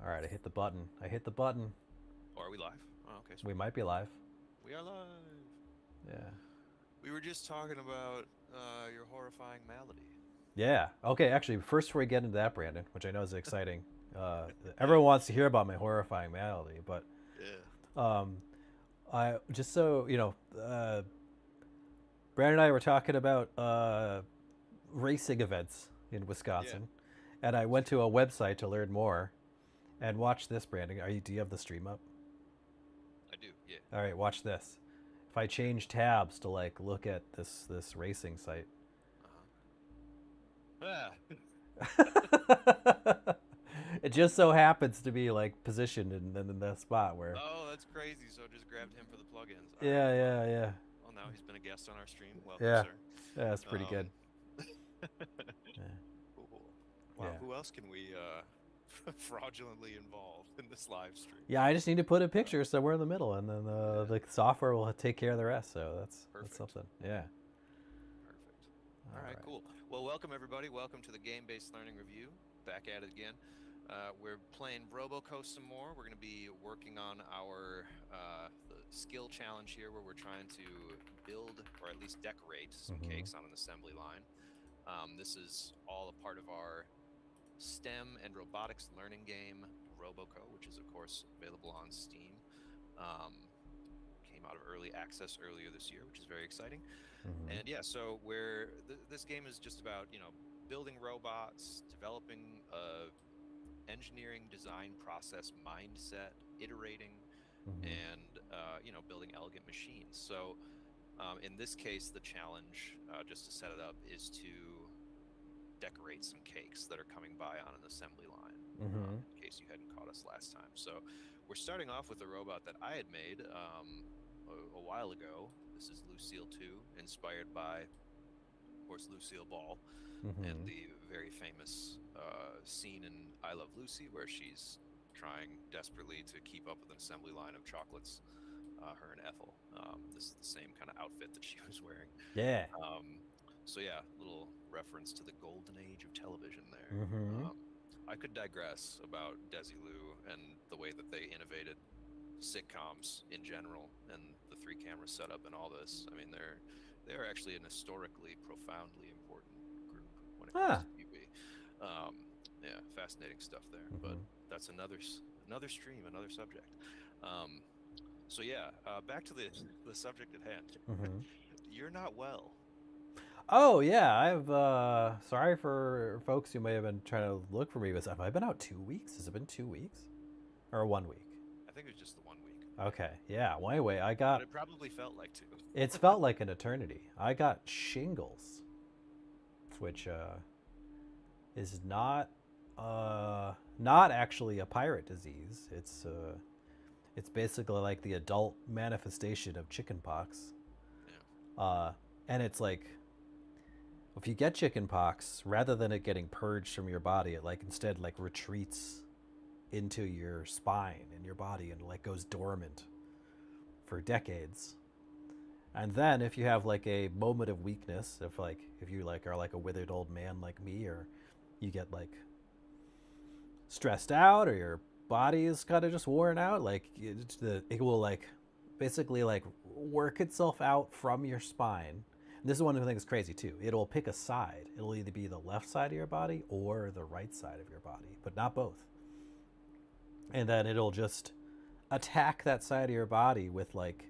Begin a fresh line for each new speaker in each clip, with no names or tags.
All right, I hit the button. I hit the button.
Or are we live? Oh, okay,
We
sweet.
might be live.
We are live.
Yeah.
We were just talking about your horrifying malady.
Yeah. Okay, actually, first before we get into that, Brandon, which I know is exciting,
Yeah,
everyone wants to hear about my horrifying malady, but
yeah,
um, I just so you know, Brandon and I were talking about racing events in
yeah.
Wisconsin, and I went to a website to learn more and watch this, Brandon. Do you have the stream up?
I do. Yeah.
All right, watch this. If I change tabs to like look at this racing site.
Uh-huh. Ah.
It just so happens to be like positioned in the spot where.
Oh, that's crazy. So just grabbed him for the plugins. All right.
Yeah, yeah, yeah,
Well, now he's been a guest on our stream. Welcome,
yeah.
sir.
Yeah, that's pretty good.
Um,
Yeah,
cool. Wow.
yeah.
Who else can we fraudulently involve in this live stream?
Yeah, I just need to put a
Uh,
picture somewhere in the middle, and then
yeah.
the software will take care of the rest. So that's
Perfect.
something. Yeah.
Perfect. All
All
right,
right.
cool. Well, welcome everybody. Welcome to the Game-Based Learning Review. Back at it again. We're playing Roboco some more. We're going to be working on our the skill challenge here, where we're trying to build or at least decorate some
Mm-hmm.
cakes on an assembly line. This is all a part of our STEM and robotics learning game, Roboco, which is of course available on Steam. Um, Came out of early access earlier this year, which is very exciting.
Mm-hmm.
And yeah, so this game is just about, building robots, developing a engineering design process mindset, iterating,
Mm-hmm.
and building elegant machines. So in this case, the challenge, just to set it up, is to decorate some cakes that are coming by on an assembly line.
Mm-hmm.
In case you hadn't caught us last time. So we're starting off with a robot that I had made a while ago. This is Lucille 2, inspired by, of course, Lucille Ball and
Mm-hmm.
the very famous scene in I Love Lucy, where she's trying desperately to keep up with an assembly line of chocolates. Her and Ethel. This is the same kind of outfit that she was wearing.
Yeah.
Um, so yeah, little reference to the golden age of television there.
Mm-hmm.
I could digress about Desilu and the way that they innovated sitcoms in general and the three camera setup and all this. I mean, they're actually an historically profoundly important group when it comes
Ah.
to TV. Um, yeah, fascinating stuff there. But
Mm-hmm.
that's another stream, another subject. Um, so yeah, back to the subject at hand.
Mm-hmm.
You're not well.
Oh yeah, I've sorry for folks who may have been trying to look for me, but have I been out 2 weeks? Has it been 2 weeks? Or 1 week?
I think it was just the 1 week,
Okay, yeah. Well, anyway, I
but
got.
it probably felt like two.
It's felt like an eternity. I got shingles, which is not actually a pirate disease. It's basically like the adult manifestation of chickenpox.
Yeah.
And it's like if you get chickenpox, rather than it getting purged from your body, it like instead like retreats into your spine and your body and like goes dormant for decades. And then if you have like a moment of weakness, if you like are like a withered old man like me, or you get like stressed out, or your body is kind of just worn out, like it will like basically like work itself out from your spine. And this is one of the things crazy too. It'll pick a side. It'll either be the left side of your body or the right side of your body, but not both. And then it'll just attack that side of your body with like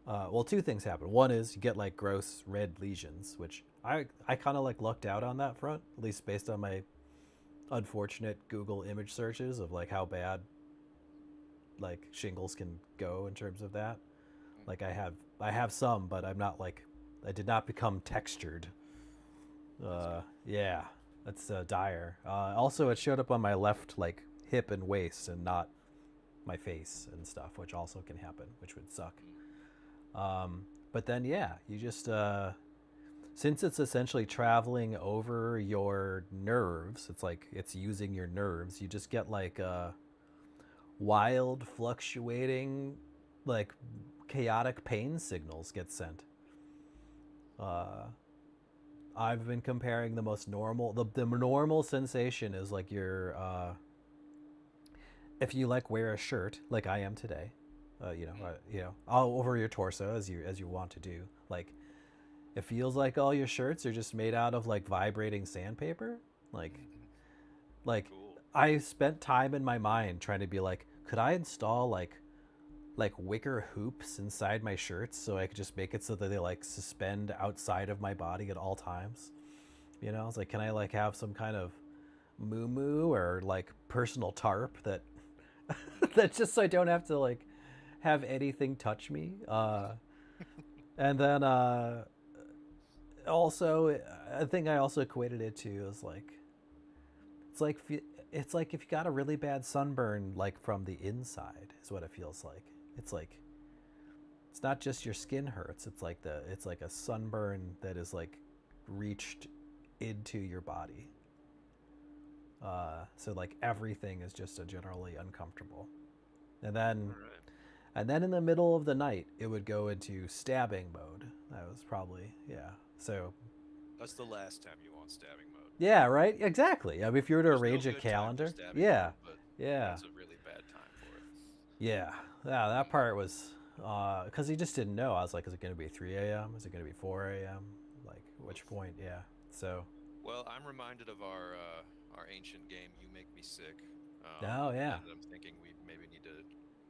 well, two things happen. One is you get like gross red lesions, which I kind of like lucked out on that front, at least based on my unfortunate Google image searches of like how bad like shingles can go in terms of that.
Mm,
Like I have some, but I'm not like I did not become textured.
that's good.
Yeah, that's dire. Also, it showed up on my left like hip and waist, and not my face and stuff, which also can happen, which would suck.
Mm,
But then yeah, you just since it's essentially traveling over your nerves, it's like it's using your nerves. You just get like wild, fluctuating, like chaotic pain signals get sent. I've been comparing the most normal, the normal sensation is like if you like wear a shirt like I am today, all over your torso as you want to do, like it feels like all your shirts are just made out of like vibrating sandpaper. Like like
Cool.
I spent time in my mind trying to be like, could I install like wicker hoops inside my shirts so I could just make it so that they like suspend outside of my body at all times? You know, it's like, can I like have some kind of moo or like personal tarp that that just so I don't have to like have anything touch me. And then also, I think I also equated it to as like it's like it's like if you got a really bad sunburn like from the inside is what it feels like. It's like it's not just your skin hurts. It's like a sunburn that is like reached into your body. So like everything is just a generally uncomfortable. And then
All right.
and then in the middle of the night it would go into stabbing mode. That was probably yeah. So
That's the last time you want stabbing mode.
yeah, right? Exactly. I mean, if you were to
There's no
arrange a
good time for
calendar,
stabbing
yeah.
mode, but
Yeah.
that's a really bad time for it.
Yeah. Yeah, that part was because he just didn't know. I was like, is it going to be 3 a.m.? Is it going to be 4 a.m.? Like, which
Oof.
point? Yeah. So,
Well, I'm reminded of our ancient game, You Make Me Sick.
oh, yeah.
And I'm thinking we maybe need to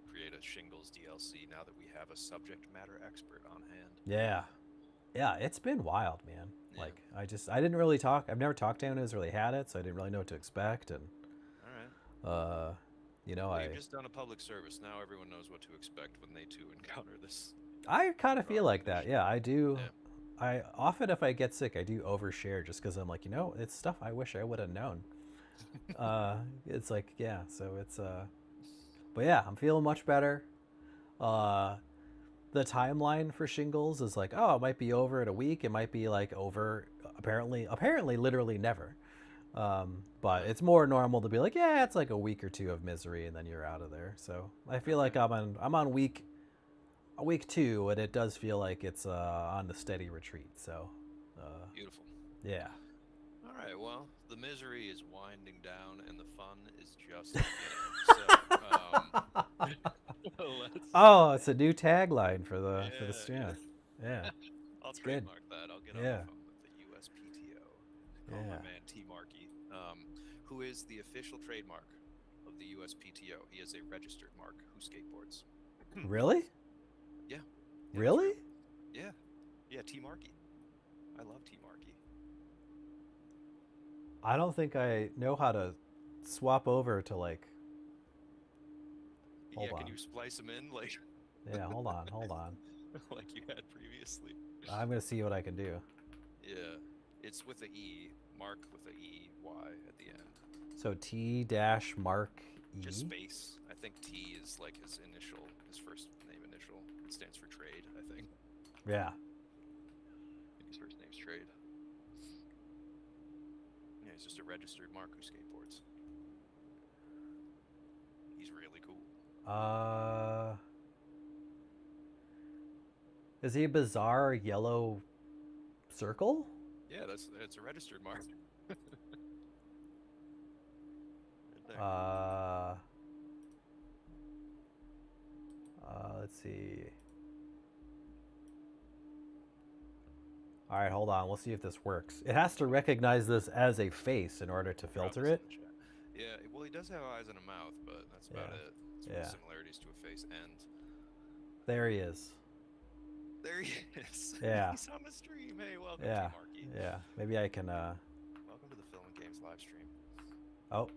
create a Shingles DLC now that we have a subject matter expert on hand.
Yeah. Yeah, it's been wild, man.
Yeah.
Like, I didn't really talk. I've never talked to anyone who's really had it, so I didn't really know what to expect. And,
All right. Well,
I
you've just done a public service. Now everyone knows what to expect when they too encounter this.
I kind of feel like that.
condition.
Yeah, I do.
Yeah.
I often, if I get sick, I do overshare just because I'm like, it's stuff I wish I would have known. It's like, yeah, so it's, but yeah, I'm feeling much better. The timeline for shingles is like, oh, it might be over in a week. It might be like over, apparently, literally never. But it's more normal to be like, yeah, it's like a week or two of misery and then you're out of there. So I feel like I'm on week 2, and it does feel like it's on the steady retreat. So
Beautiful.
yeah.
All right. Well, the misery is winding down, and the fun is just beginning. So, let's.
Oh, it's a new tagline for the stream. Yeah.
I'll
It's good.
trademark that. I'll get on
Yeah.
the phone with the USPTO. Call
Yeah.
my man T Markey, who is the official trademark of the USPTO. He is a registered mark who skateboards.
Really?
Yeah.
Really?
Yeah. Yeah. T Markey. I love T Markey.
I don't think I know how to swap over to like. Hold
Can
on.
you splice them in like
Yeah, hold on.
like you had previously?
I'm gonna see what I can do.
Yeah. It's with a E, Mark with a E Y at the end.
So T-Mark E.
Just space. I think T is like his initial, his first name initial. It stands for trade, I think.
Yeah.
I think his first name's Trade. Yeah, he's just a registered mark who skateboards. He's really cool.
Is he a bizarre yellow circle?
Yeah, it's a registered mark. Right there.
Let's see. All right, hold on. We'll see if this works. It has to recognize this as a face in order to filter
Rob is
it.
in the chat. Yeah, well, he does have eyes and a mouth, but that's about it. Some
Yeah.
similarities to a face, and
There he is.
there he is.
Yeah.
He's on the stream. Hey, welcome,
Yeah.
T Markey.
Yeah. Maybe I can.
Welcome to the Filament Games live stream.
Oh.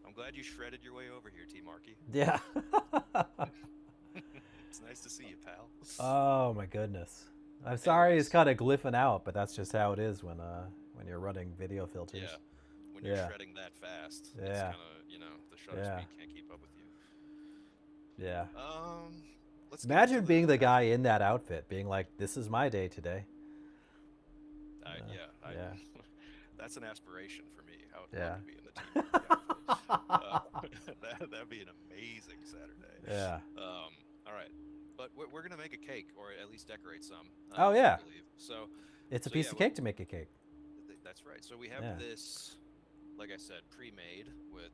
I'm glad you shredded your way over here, T Markey.
Yeah.
It's nice to see you, pal.
Oh my goodness. I'm sorry it's kind of glyphing out, but that's just how it is when you're running video filters.
Yeah. When you're shredding that fast, it's
Yeah.
kind of, the shutter
Yeah.
speed can't keep up with you.
Yeah.
Let's get
Imagine
into
being the guy in that outfit, being like, "This is my day today." Yeah.
That's an aspiration for me. I would
Yeah.
love to be in the T Markey outfit. That'd be an amazing Saturday.
Yeah.
All right, but we're gonna make a cake, or at least decorate some.
Oh, yeah.
I believe. So
It's a
So,
piece
yeah,
of cake to make a cake.
that's right. So we have
Yeah.
this, like I said, pre-made with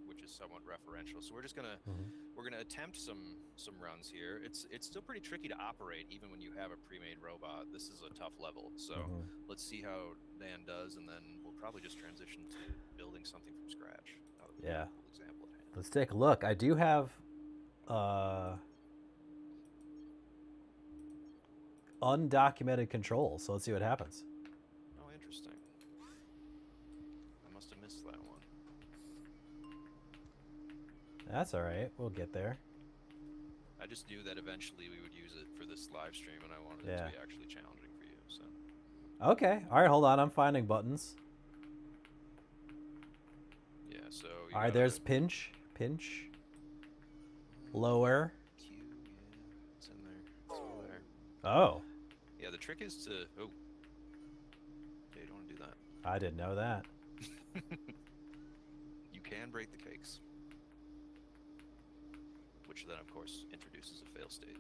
which is somewhat referential. So we're just gonna
Mhm.
we're gonna attempt some runs here. It's still pretty tricky to operate even when you have a pre-made robot. This is a tough level. So
Mhm.
let's see how Dan does, and then we'll probably just transition to building something from scratch. Now that we've got
Yeah.
a cool example at hand.
Let's take a look. I do have uh, undocumented controls, so let's see what happens.
Oh, interesting. I must have missed that one.
That's all right. We'll get there.
I just knew that eventually we would use it for this live stream, and I wanted it
Yeah.
to be actually challenging for you. So
Okay. All right. Hold on. I'm finding buttons.
yeah. So you
All right. There's pinch. Pinch. Lower.
Q. Yeah, it's in there. It's over there.
Oh.
Yeah. The trick is to. Oh. Yeah, you don't want to do that.
I didn't know that.
You can break the cakes, which then, of course, introduces a fail state.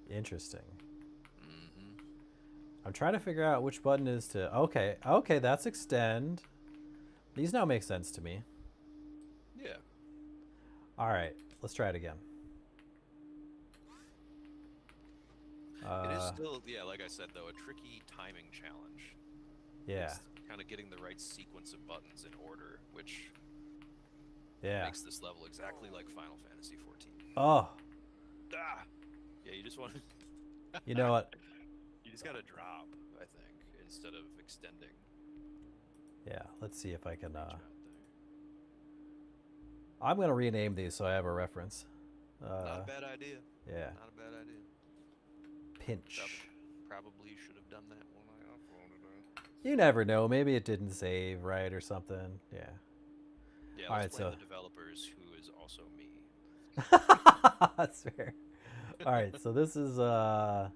Interesting.
Mm-hmm.
I'm trying to figure out which button is to. Okay. Okay. That's extend. These now make sense to me.
Yeah.
All right. Let's try it again.
It is still, yeah, like I said, though, a tricky timing challenge.
Yeah.
It's kind of getting the right sequence of buttons in order, which
Yeah.
makes this level exactly like Final Fantasy XIV.
Oh.
Ah! Yeah, you just want to...
You know what?
You just got to drop, I think, instead of extending.
Yeah. Let's see if I can.
Reach out there.
I'm gonna rename these so I have a reference.
Not a bad idea.
Yeah.
Not a bad idea.
Pinch.
Probably should have done that when I uploaded it.
You never know. Maybe it didn't save right or something. Yeah.
Yeah,
All
let's
right,
blame
so
the developers, who is also me.
that's fair. All right, so this is we'll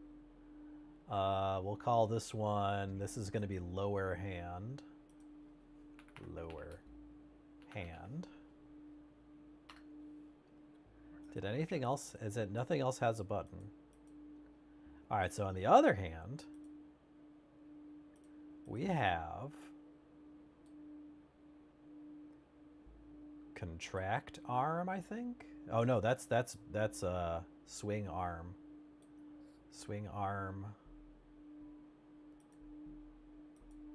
call this one. This is going to be lower hand. Lower hand. Did anything else? Is it nothing else has a button? All right, so on the other hand, we have contract arm, I think. Oh no, that's swing arm. Swing arm.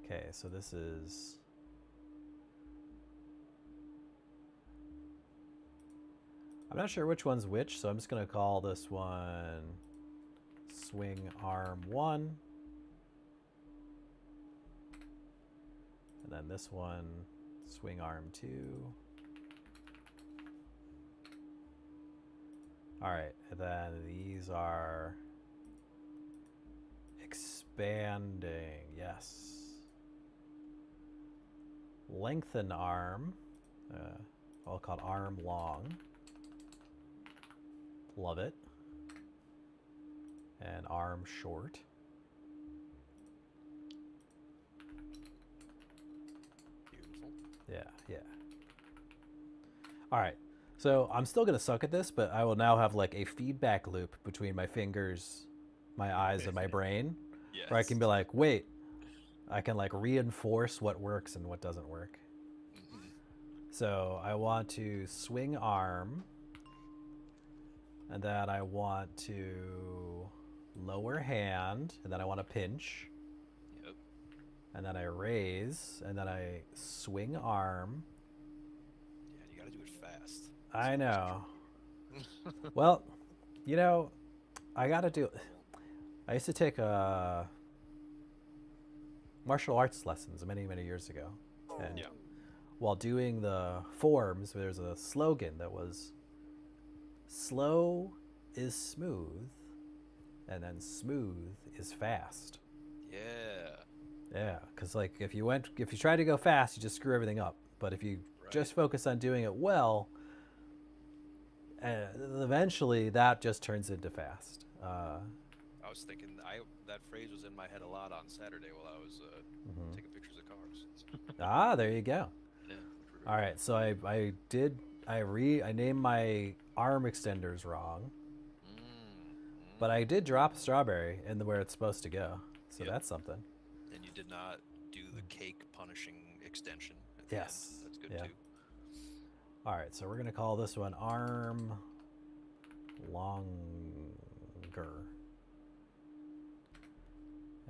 Okay, so this is I'm not sure which one's which, so I'm just gonna call this one swing arm 1. And then this one swing arm 2. All right, and then these are expanding, yes. Lengthen arm, I'll call it arm long. Love it. And arm short.
Beautiful.
Yeah, yeah. All right. So I'm still going to suck at this, but I will now have like a feedback loop between my fingers, my eyes, and my brain.
Yes.
Where I can be like, wait, I can like reinforce what works and what doesn't work.
Mm-hmm.
So I want to swing arm, and then I want to lower hand, and then I want to pinch.
Yep.
And then I raise, and then I swing arm.
Yeah, you got to do it fast.
I know. Well, you know, I got to do. I used to take martial arts lessons many, many years ago. And
Yeah.
while doing the forms, there's a slogan that was slow is smooth, and then smooth is fast.
Yeah.
Yeah, because like if you try to go fast, you just screw everything up. But if you just focus on doing it well, eventually that just turns into fast.
I was thinking, that phrase was in my head a lot on Saturday while I was taking pictures of cars.
There you go.
Yeah.
All right, so I named my arm extenders wrong, but I did drop strawberry in where it's supposed to go, so that's something.
And you did not do the cake punishing extension. At the
Yes.
end. That's good
Yeah.
too.
All right, so we're gonna call this one arm longer,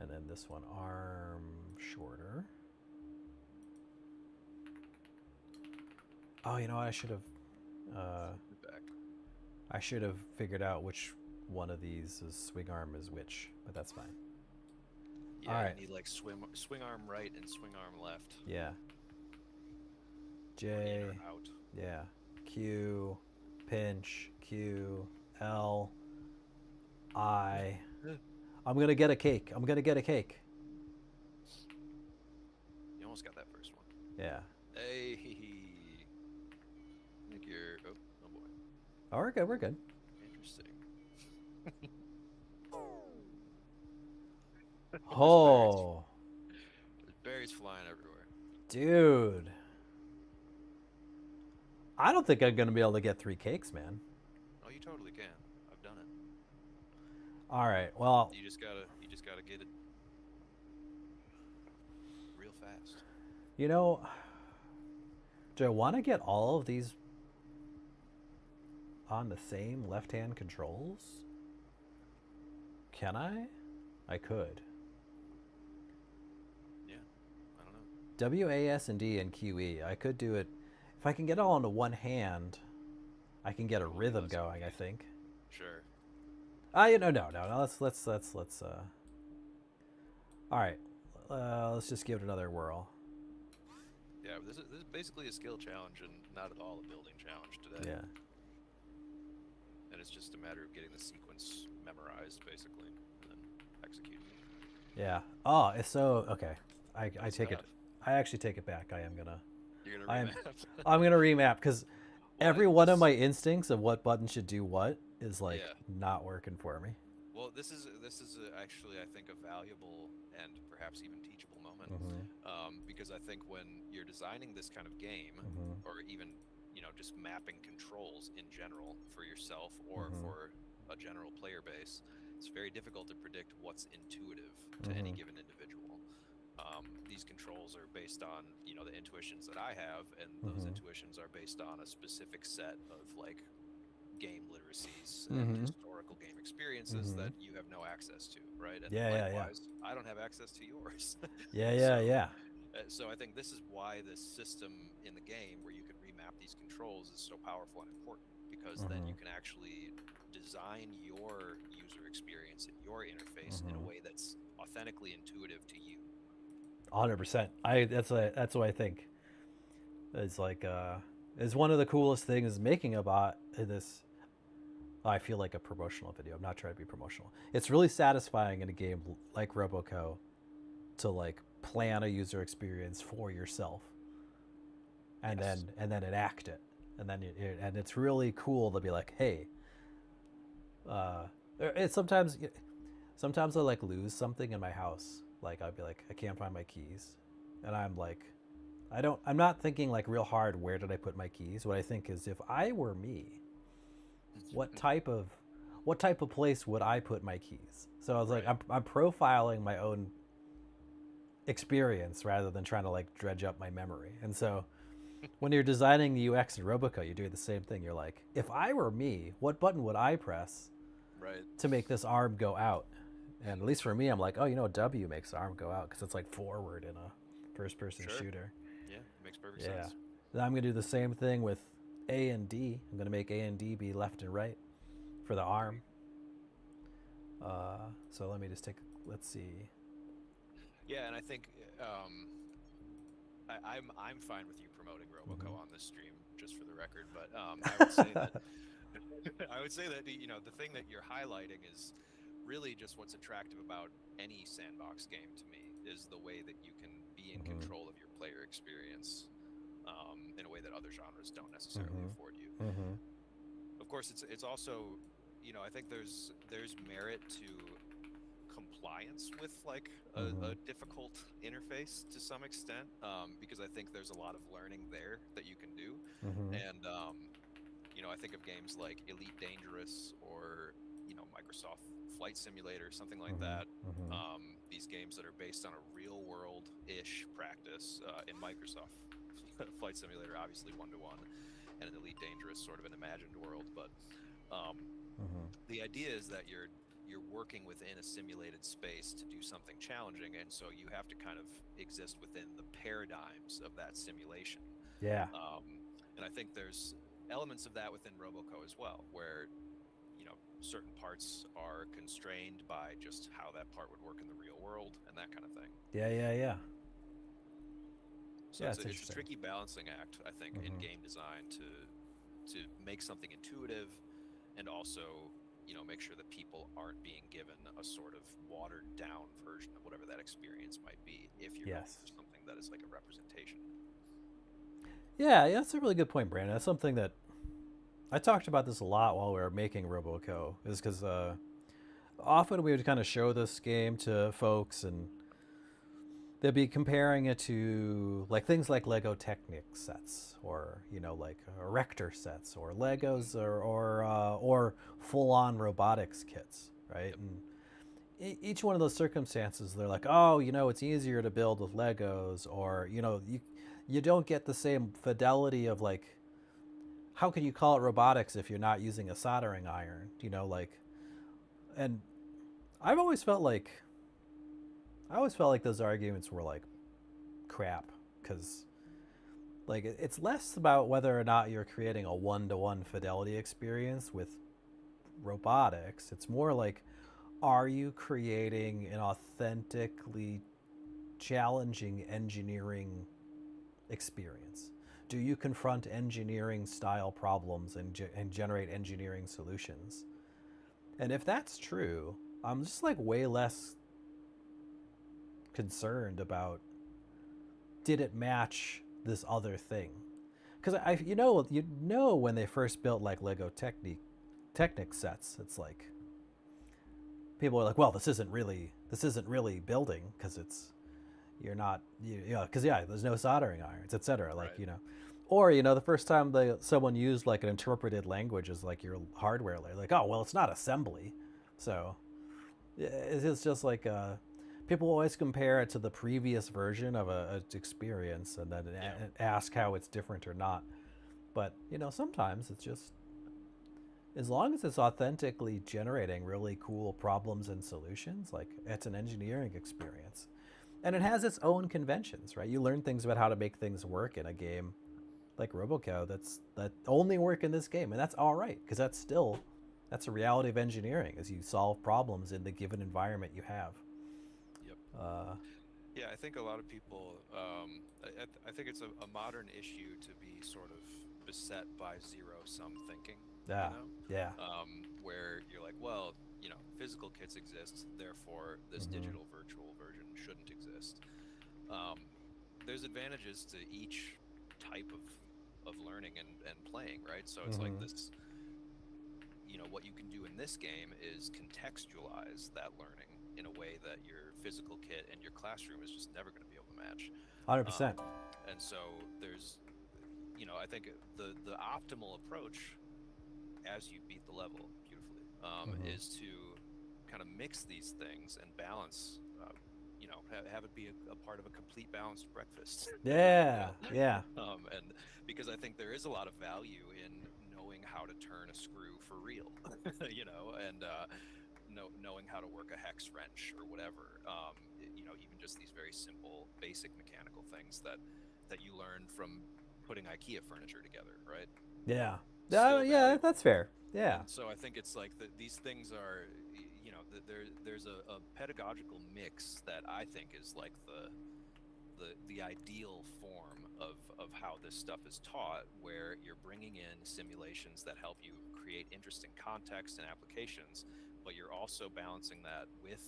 and then this one arm shorter. Oh, you know what?
Back.
I should have figured out which one of these is swing arm is which, but that's fine.
Yeah,
All right.
you need like swing arm right and swing arm left.
Yeah.
Or in
J.
or out.
Yeah. Q. Pinch. Q. L. I. I'm gonna get a cake. I'm gonna get a cake.
You almost got that first one.
Yeah.
Hey. I think you're. Oh boy.
Oh, we're good. We're good.
Interesting.
Oh,
There's berries flying everywhere.
dude. I don't think I'm gonna be able to get 3 cakes, man.
Oh, you totally can. I've done it.
All right. Well,
You just gotta get it real fast.
you know, do I want to get all of these on the same left-hand controls? Can I? I could.
Yeah. I don't know.
WAS and D and QE. I could do it if I can get it all into one hand. I can get a rhythm going, I think.
Sure.
No. Let's all right. Let's just give it another whirl.
Yeah, this is basically a skill challenge and not at all a building challenge today.
Yeah.
And it's just a matter of getting the sequence memorized, basically, and then executing it.
Yeah. Oh, it's so okay. I take it.
stuff.
I actually take it back. I am gonna.
You're
I
gonna
am.
remap.
I'm gonna remap because
Well,
every one of my instincts of what button should do what is like
Yeah.
not working for me.
Well, this is actually, I think, a valuable and perhaps even teachable moment, because I think when you're designing this kind of game, or even just mapping controls in general for yourself or for a general player base, it's very difficult to predict what's intuitive to any given individual. These controls are based on the intuitions that I have, and those intuitions are based on a specific set of like game literacies and historical game experiences that you have no access to, right? And likewise, I don't have access to yours. So I think this is why this system in the game where you can remap these controls is so powerful and important, because then you can actually design your user experience and your interface in a way that's authentically intuitive to you.
100%. That's what I think. It's like is one of the coolest things making a bot this. I feel like a promotional video. I'm not trying to be promotional. It's really satisfying in a game like Roboco to like plan a user experience for yourself, and then enact it, and then and it's really cool to be like, hey, it's sometimes I like lose something in my house. Like I'd be like, I can't find my keys, and I'm like, I'm not thinking like real hard. Where did I put my keys? What I think is, if I were me, what type of place would I put my keys? So I was like, I'm profiling my own experience rather than trying to like dredge up my memory. And so when you're designing the UX in Roboco, you're doing the same thing. You're like, if I were me, what button would I press to make this arm go out? And at least for me, I'm like, oh, W makes the arm go out because it's like forward in a first-person shooter.
Yeah, makes perfect sense.
Then I'm gonna do the same thing with A and D. I'm gonna make A and D be left and right for the arm. So let me just let's see.
Yeah, and I think I'm fine with you promoting Roboco on this stream, just for the record. But I would say that the thing that you're highlighting is really just what's attractive about any sandbox game to me, is the way that you can be in control of your player experience in a way that other genres don't necessarily afford you. Of course, it's also, I think there's merit to compliance with like a difficult interface to some extent, because I think there's a lot of learning there that you can do. And I think of games like Elite Dangerous or Microsoft Flight Simulator, something like that. These games that are based on a real world-ish practice in Microsoft Flight Simulator, obviously 1-to-1, and an Elite Dangerous, sort of an imagined world. But um,
Mm-hmm.
the idea is that you're working within a simulated space to do something challenging, and so you have to kind of exist within the paradigms of that simulation.
Yeah.
Um, and I think there's elements of that within Roboco as well, where certain parts are constrained by just how that part would work in the real world and that kind of thing.
Yeah. Yeah. Yeah.
So
Yeah.
it's
It's
a
interesting.
tricky balancing act, I think, in
Mm-hmm.
game design to make something intuitive and also make sure that people aren't being given a sort of watered down version of whatever that experience might be if you're going
Yes.
for something that is like a representation.
Yeah. Yeah. That's a really good point, Brandon. That's something that I talked about this a lot while we were making Roboco. Is because often we would kind of show this game to folks and they'd be comparing it to like things like Lego Technic sets, or like Erector sets, or Legos, or full-on robotics kits, right?
Yep.
And each one of those circumstances, they're like, oh, it's easier to build with Legos, or you don't get the same fidelity of like, how can you call it robotics if you're not using a soldering iron? Like, and I've always felt like those arguments were like crap, because like it's less about whether or not you're creating a one-to-one fidelity experience with robotics. It's more like, are you creating an authentically challenging engineering experience? Do you confront engineering style problems and generate engineering solutions? And if that's true, I'm just like way less concerned about, did it match this other thing? Because when they first built like Lego Technic sets, it's like people are like, well, this isn't really building, because you're not because there's no soldering irons, etc. Like,
Right.
or the first time someone used like an interpreted language as like your hardware layer, like, oh well, it's not assembly, so it's just like people always compare it to the previous version of a experience, and then
Yeah.
ask how it's different or not. But sometimes it's just, as long as it's authentically generating really cool problems and solutions, like it's an engineering experience. And it has its own conventions, right? You learn things about how to make things work in a game like Roboco that only work in this game, and that's all right, because that's a reality of engineering, as you solve problems in the given environment you have.
Yep.
Uh,
Yeah, I think a lot of people, I think it's a modern issue to be sort of beset by zero-sum thinking,
yeah, yeah,
where you're like, well, physical kits exist, therefore this
mm-hmm.
digital virtual version shouldn't exist. Um, there's advantages to each type of learning and playing, right? So it's like
Mm-hmm.
this, what you can do in this game is contextualize that learning in a way that your physical kit and your classroom is just never going to be able to match.
100%.
Um, and so there's, I think the optimal approach as you beat the level beautifully
Mm-hmm.
is to kind of mix these things and balance. Have it be a part of a complete balanced breakfast, if you
Yeah,
will.
yeah,
And because I think there is a lot of value in knowing how to turn a screw for real, and knowing how to work a hex wrench or whatever. Even just these very simple, basic mechanical things that you learn from putting IKEA furniture together, right?
yeah,
Still
yeah.
valuable.
That's fair. Yeah.
And so I think it's like these things are, there's a pedagogical mix that I think is like the ideal form of how this stuff is taught, where you're bringing in simulations that help you create interesting context and applications, but you're also balancing that with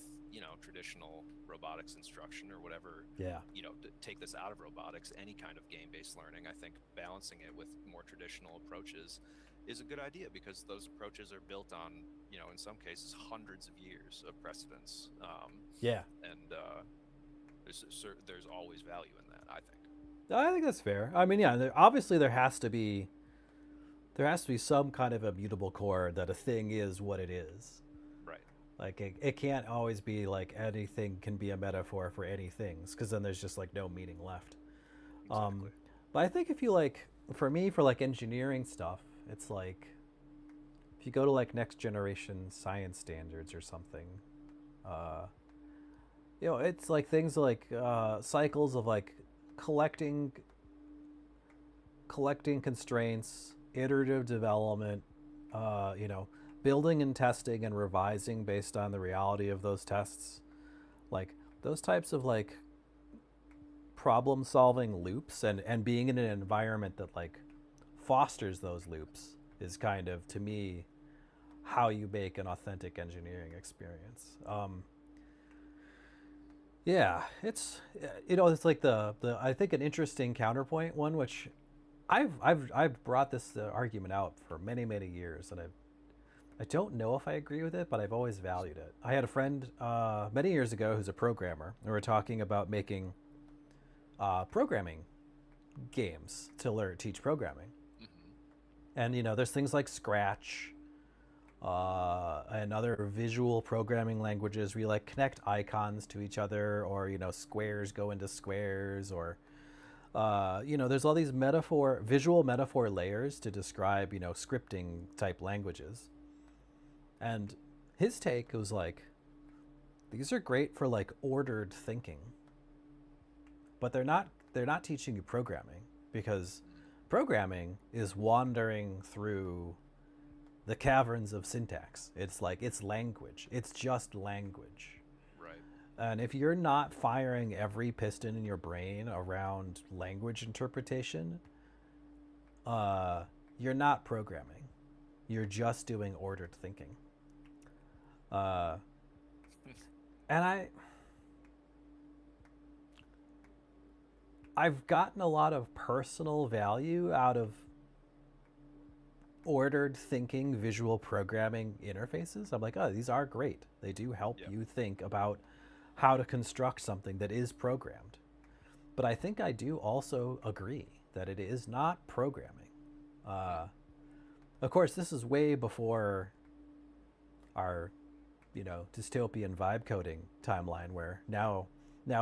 traditional robotics instruction or whatever.
Yeah.
To take this out of robotics, any kind of game-based learning, I think balancing it with more traditional approaches is a good idea, because those approaches are built on, in some cases, hundreds of years of precedence.
Yeah.
And there's always value in that, I think.
I think that's fair. I mean, yeah, obviously there has to be some kind of immutable core that a thing is what it is.
Right.
Like it can't always be like anything can be a metaphor for any things, because then there's just like no meaning left. Um,
Exactly.
But I think if you like, for me, for like engineering stuff, it's like if you go to like next generation science standards or something, uh, it's like things like cycles of like collecting collecting constraints, iterative development, you know, building and testing and revising based on the reality of those tests, like those types of like problem solving loops and being in an environment that like fosters those loops is kind of, to me, how you make an authentic engineering experience. Yeah, it's it's like the I think an interesting counterpoint one, which I've brought this argument out for many years, and I don't know if I agree with it, but I've always valued it. I had a friend many years ago who's a programmer, and we were talking about making programming games to teach programming. And there's things like Scratch and other visual programming languages where you like connect icons to each other, or squares go into squares, or there's all these visual metaphor layers to describe scripting type languages. And his take was like, these are great for like ordered thinking, but they're not teaching you programming, because programming is wandering through the caverns of syntax. It's like, it's language. It's just language.
Right.
And if you're not firing every piston in your brain around language interpretation, you're not programming. You're just doing ordered thinking. And I've gotten a lot of personal value out of ordered thinking visual programming interfaces. I'm like, oh, these are great. They do help you think about how to construct something that is programmed. But I think I do also agree that it is not programming. Of course, this is way before our, dystopian vibe coding timeline, where now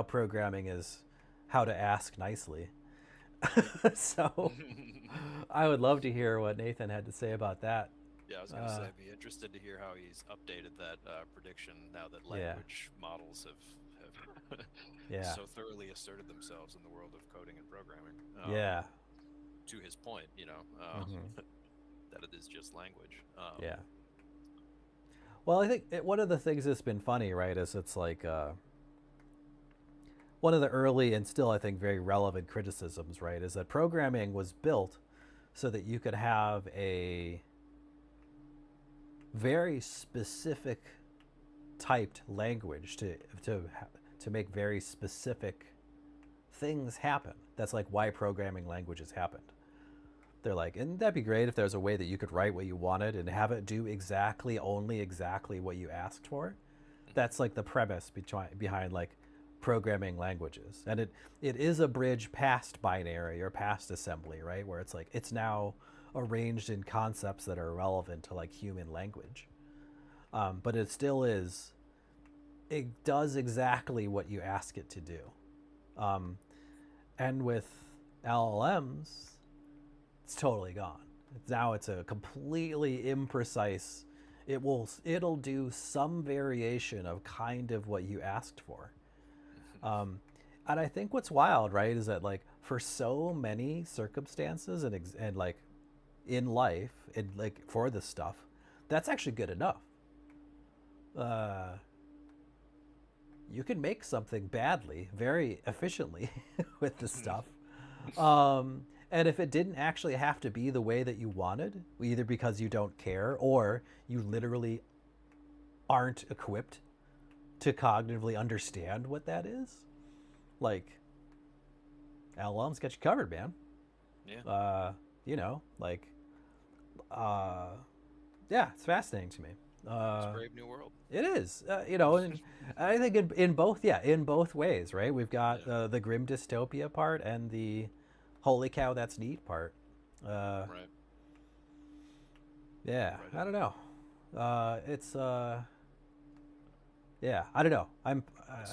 programming is how to ask nicely. So I would love to hear what Nathan had to say about that.
Yeah, I was going to say, I'd be interested to hear how he's updated that prediction now that language models have so thoroughly asserted themselves in the world of coding and programming. To his point, that it is just language.
Well, I think one of the things that's been funny, right, is it's like one of the early and still, I think, very relevant criticisms, right, is that programming was built so that you could have a very specific typed language to make very specific things happen. That's like why programming languages happened. They're like, and that'd be great if there's a way that you could write what you wanted and have it do only exactly what you asked for. That's like the premise behind like programming languages. And it is a bridge past binary or past assembly, right? Where it's like, it's now arranged in concepts that are relevant to like human language. But it still is, it does exactly what you ask it to do. And with LLMs, it's totally gone. Now it's a completely imprecise, it'll do some variation of kind of what you asked for. And I think what's wild, right, is that like for so many circumstances and like in life, and like for this stuff, that's actually good enough. You can make something badly very efficiently with this stuff. And if it didn't actually have to be the way that you wanted, either because you don't care or you literally aren't equipped to cognitively understand what that is, like, LLM's got you covered, man.
Yeah.
It's fascinating to me.
It's a brave new world.
It is, and I think in both ways, right? We've got the grim dystopia part and the holy cow, that's neat part.
Right.
Yeah,
Right.
I don't know. It's yeah, I don't know.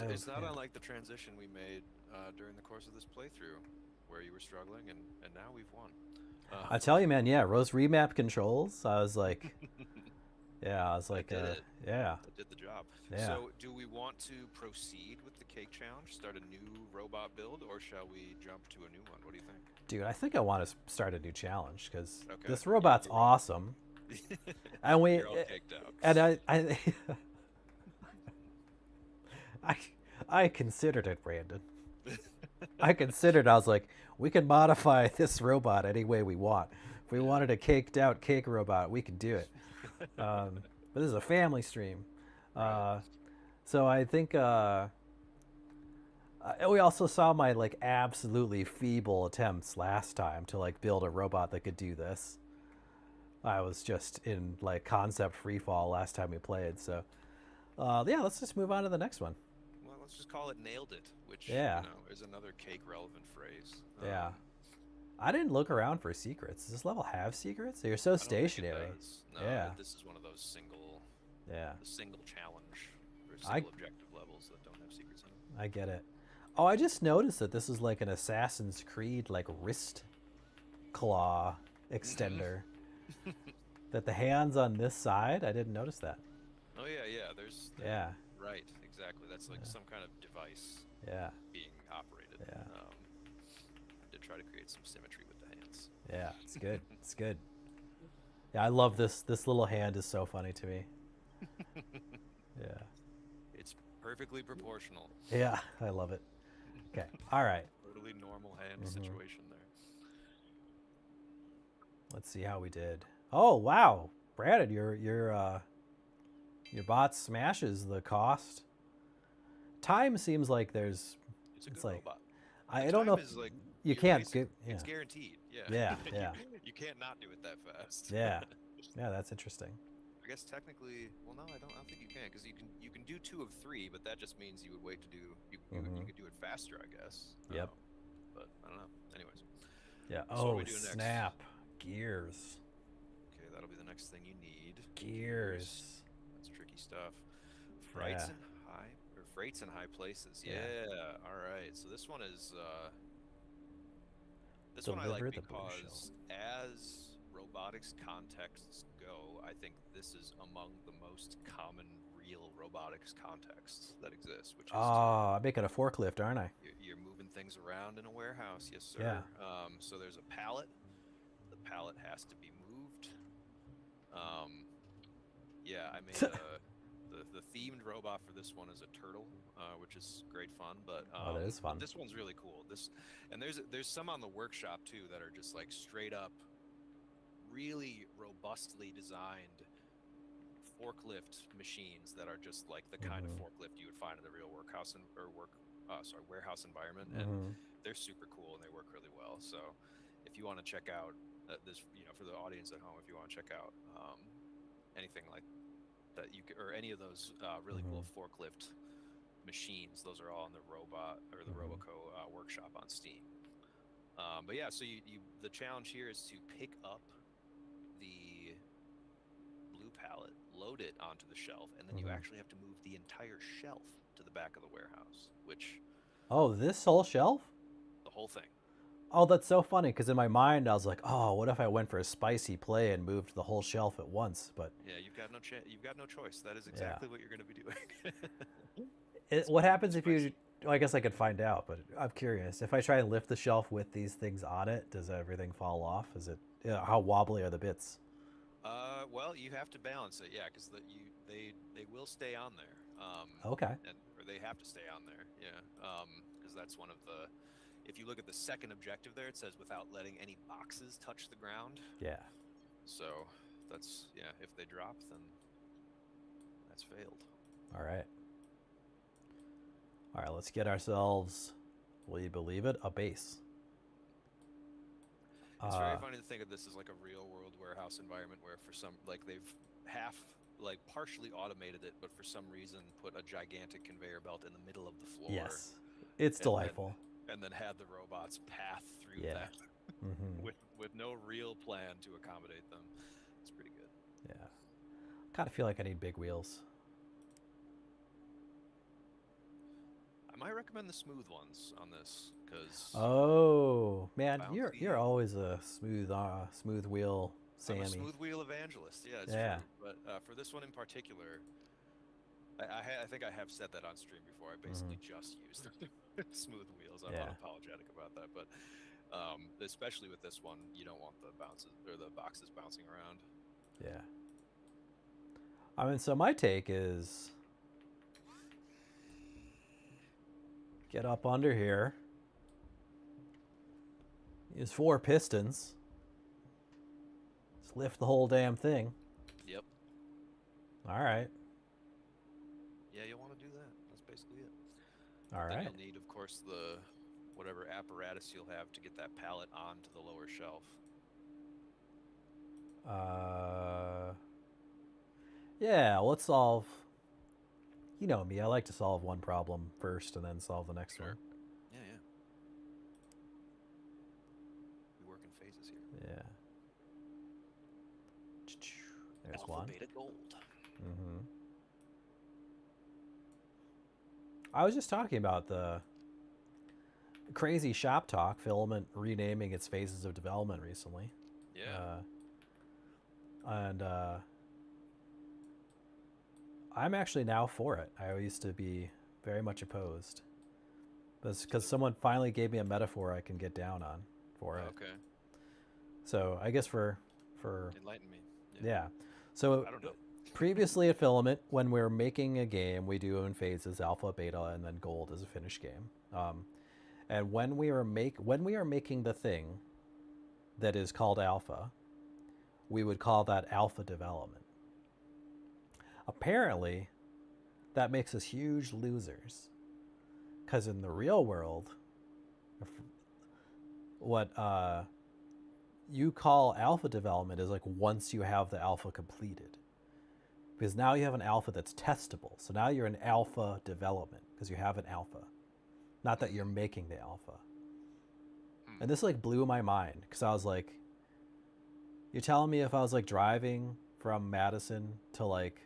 It's not unlike the transition we made during the course of this playthrough. where you were struggling, and now we've won.
I tell you, man, yeah, Rose remap controls. I was like, yeah, I was like,
did it.
yeah,
That did the job.
yeah.
So, do we want to proceed with the cake challenge, start a new robot build, or shall we jump to a new one? What do you think?
Dude, I think I want to start a new challenge because
Okay.
this robot's awesome. And we,
You're all caked out.
and I, I considered it, Brandon. I was like, we can modify this robot any way we want. If we wanted a caked out cake robot, we could do it. But this is a family stream. So I think we also saw my like absolutely feeble attempts last time to like build a robot that could do this. I was just in like concept free fall last time we played. So yeah, let's just move on to the next one.
Well, let's just call it nailed it, which
Yeah.
is another cake relevant phrase.
Yeah. I didn't look around for secrets. Does this level have secrets? They're so stationary.
No,
yeah.
This is one of those single challenge or single objective levels that don't have secrets in them.
I get it. Oh, I just noticed that this is like an Assassin's Creed like wrist claw extender. That the hands on this side, I didn't notice that.
Oh yeah. There's
yeah.
Right, exactly. That's like some kind of device.
Yeah.
Being operated.
Yeah.
To try to create some symmetry with the hands.
Yeah, it's good. It's good. Yeah, I love this. This little hand is so funny to me. Yeah.
It's perfectly proportional.
Yeah, I love it. Okay. All right.
Totally normal hand situation there.
Let's see how we did. Oh wow, Brandon, your bot smashes the cost. Time seems like there's.
It's a good
like,
robot.
I don't know if
like,
you can't get. Yeah.
It's guaranteed. Yeah.
Yeah.
You can't not do it that fast.
Yeah. Yeah, that's interesting.
I guess technically, well, no, I don't think you can, because you can do 2 of 3, but that just means you would wait to do you could do it faster, I guess.
Yep.
But I don't know. Anyways.
Yeah.
So what do we do next?
Snap. Gears.
Okay, that'll be the next thing you need.
Gears.
That's tricky stuff. Freights in high places. Yeah. All right. So this one is this one I like because as robotics contexts go, I think this is among the most common real robotics contexts that exist. Which is
I'm making a forklift, aren't I?
You're moving things around in a warehouse, yes sir.
Yeah.
So there's a pallet. The pallet has to be moved. Yeah, I made the themed robot for this one is a turtle, which is great fun. But
that is fun.
This one's really cool. And there's some on the workshop too that are just like straight up, really robustly designed forklift machines that are just like the kind of forklift you would find in the real warehouse environment, and they're super cool and they work really well. So if you want to check out this, for the audience at home, if you want to check out anything like that, or any of those really cool forklift machines, those are all in the robot or the Roboco workshop on Steam. But yeah, so the challenge here is to pick up the blue pallet, load it onto the shelf, and then you actually have to move the entire shelf to the back of the warehouse, which...
Oh, this whole shelf?
The whole thing.
Oh, that's so funny, because in my mind I was like, oh, what if I went for a spicy play and moved the whole shelf at once? But
yeah, you've got no choice. That is exactly what you're going to be
doing. What happens if you... Well, I guess I could find out, but I'm curious. If I try and lift the shelf with these things on it, does everything fall off? Is it... how wobbly are the bits?
Well, you have to balance it, yeah, because they will stay on there.
Okay.
Or they have to stay on there, yeah. Because that's one of the... If you look at the second objective there, it says without letting any boxes touch the ground.
Yeah.
So that's, yeah, if they drop, then that's failed.
All right. All right, let's get ourselves, will you believe it, a base.
It's very funny to think of this as like a real world warehouse environment where for some, like they've partially automated it, but for some reason put a gigantic conveyor belt in the middle of the floor.
Yes, it's delightful.
And then had the robots path through that with no real plan to accommodate them. It's pretty good.
Yeah. Kind of feel like I need big wheels.
I might recommend the smooth ones on this because
Oh man, you're
bouncy.
always a smooth wheel
I'm a
Sammy.
smooth wheel evangelist. Yeah, it's
Yeah.
true. But for this one in particular, I think I have said that on stream before. I
Hmm.
basically just used smooth wheels. I'm
Yeah.
unapologetic about that. But especially with this one, you don't want the bounces or the boxes bouncing around.
Yeah. I mean, so my take is get up under here. Use 4 pistons. Just lift the whole damn thing.
Yep.
All right.
Yeah, you'll want to do that. That's basically it.
All
Then
right.
you'll need, of course, the whatever apparatus you'll have to get that pallet onto the lower shelf.
Uh, yeah, let's solve. You know me, I like to solve one problem first and then solve the next one.
Sure. Yeah, yeah. We work in phases here.
Yeah. There's
Alpha,
one.
beta, gold.
Mm-hmm. I was just talking about the crazy shop talk, Filament renaming its phases of development recently.
Yeah.
And I'm actually now for it. I used to be very much opposed. But because someone finally gave me a metaphor I can get down on for it.
Okay.
So I guess for
Enlighten me.
yeah. So
I don't know.
previously at Filament, when we're making a game, we do in phases: alpha, beta, and then gold is a finished game. And when we are making the thing that is called alpha, we would call that alpha development. Apparently, that makes us huge losers, because in the real world, what you call alpha development is like once you have the alpha completed, because now you have an alpha that's testable. So now you're in alpha development because you have an alpha, not that you're making the alpha. And this like blew my mind because I was like, you're telling me if I was like driving from Madison to like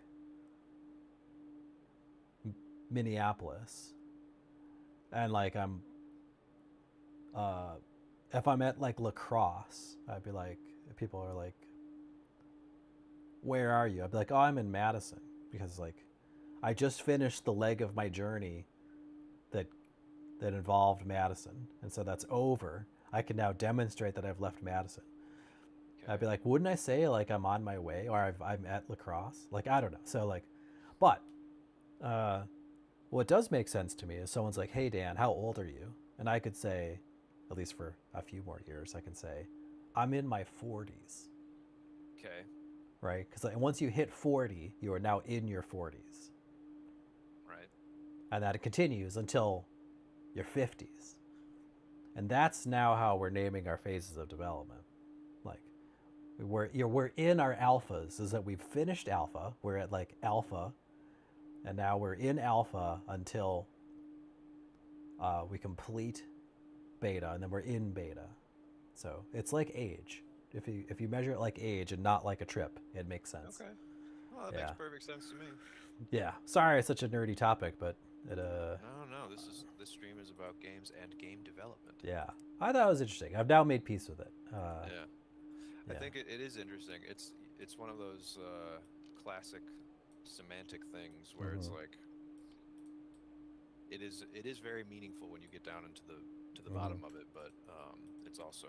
Minneapolis and like if I'm at like La Crosse, I'd be like, people are like, where are you? I'd be like, oh, I'm in Madison because like I just finished the leg of my journey that involved Madison, and so that's over. I can now demonstrate that I've left Madison. Okay. I'd be like, wouldn't I say like I'm on my way or I'm at La Crosse? Like I don't know. So like, but what does make sense to me is someone's like, hey Dan, how old are you? And I could say, at least for a few more years, I can say, I'm in my 40s.
Okay.
Right? Because like, once you hit 40, you are now in your 40s.
Right.
And that continues until your 50s. And that's now how we're naming our phases of development. Like, we're in our alphas, is that we've finished alpha, we're at like alpha, and now we're in alpha until we complete beta, and then we're in beta. So it's like age. If you measure it like age and not like a trip, it makes sense.
Okay. Well, that makes perfect sense to me.
Yeah. Sorry, it's such a nerdy topic, but it
No. This stream is about games and game development.
Yeah, I thought it was interesting. I've now made peace with it.
Yeah. I think it is interesting. It's one of those classic semantic things where it's like it is very meaningful when you get down into the bottom of it, but it's also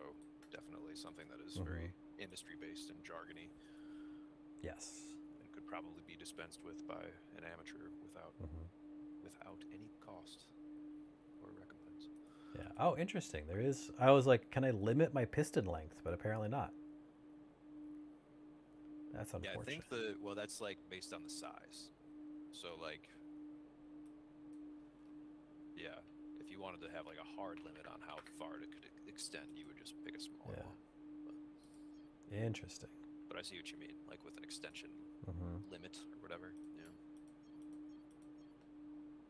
definitely something that is very industry based and jargony.
Yes.
And could probably be dispensed with by an amateur without any cost or recompense.
Yeah. Oh, interesting. There is. I was like, can I limit my piston length? But apparently not. That's unfortunate.
Yeah, I think that's like based on the size. So like, yeah, if you wanted to have like a hard limit on how far it could extend, you would just pick a smaller one. But,
interesting.
But I see what you mean, like with an extension limit or whatever. Yeah,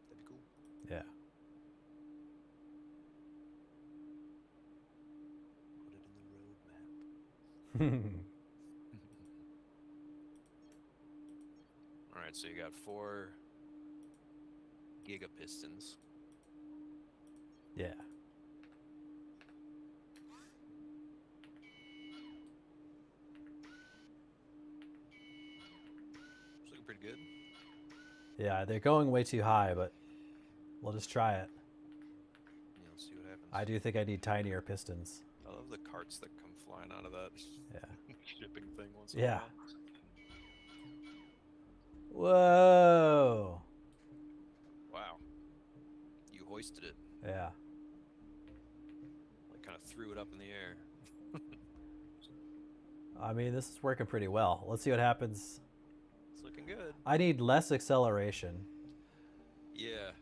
that'd be cool.
Yeah.
Put it in the roadmap. All right, so you got 4 gigapistons.
Yeah.
It's looking pretty good.
Yeah, they're going way too high, but we'll just try it.
Yeah, let's see what happens.
I do think I need tinier pistons.
I love the carts that come flying out of that
Yeah.
shipping thing once in a
Yeah.
while.
Whoa.
Wow. You hoisted it.
Yeah.
Like kind of threw it up in the air.
I mean, this is working pretty well. Let's see what happens.
It's looking good.
I need less acceleration.
Yeah.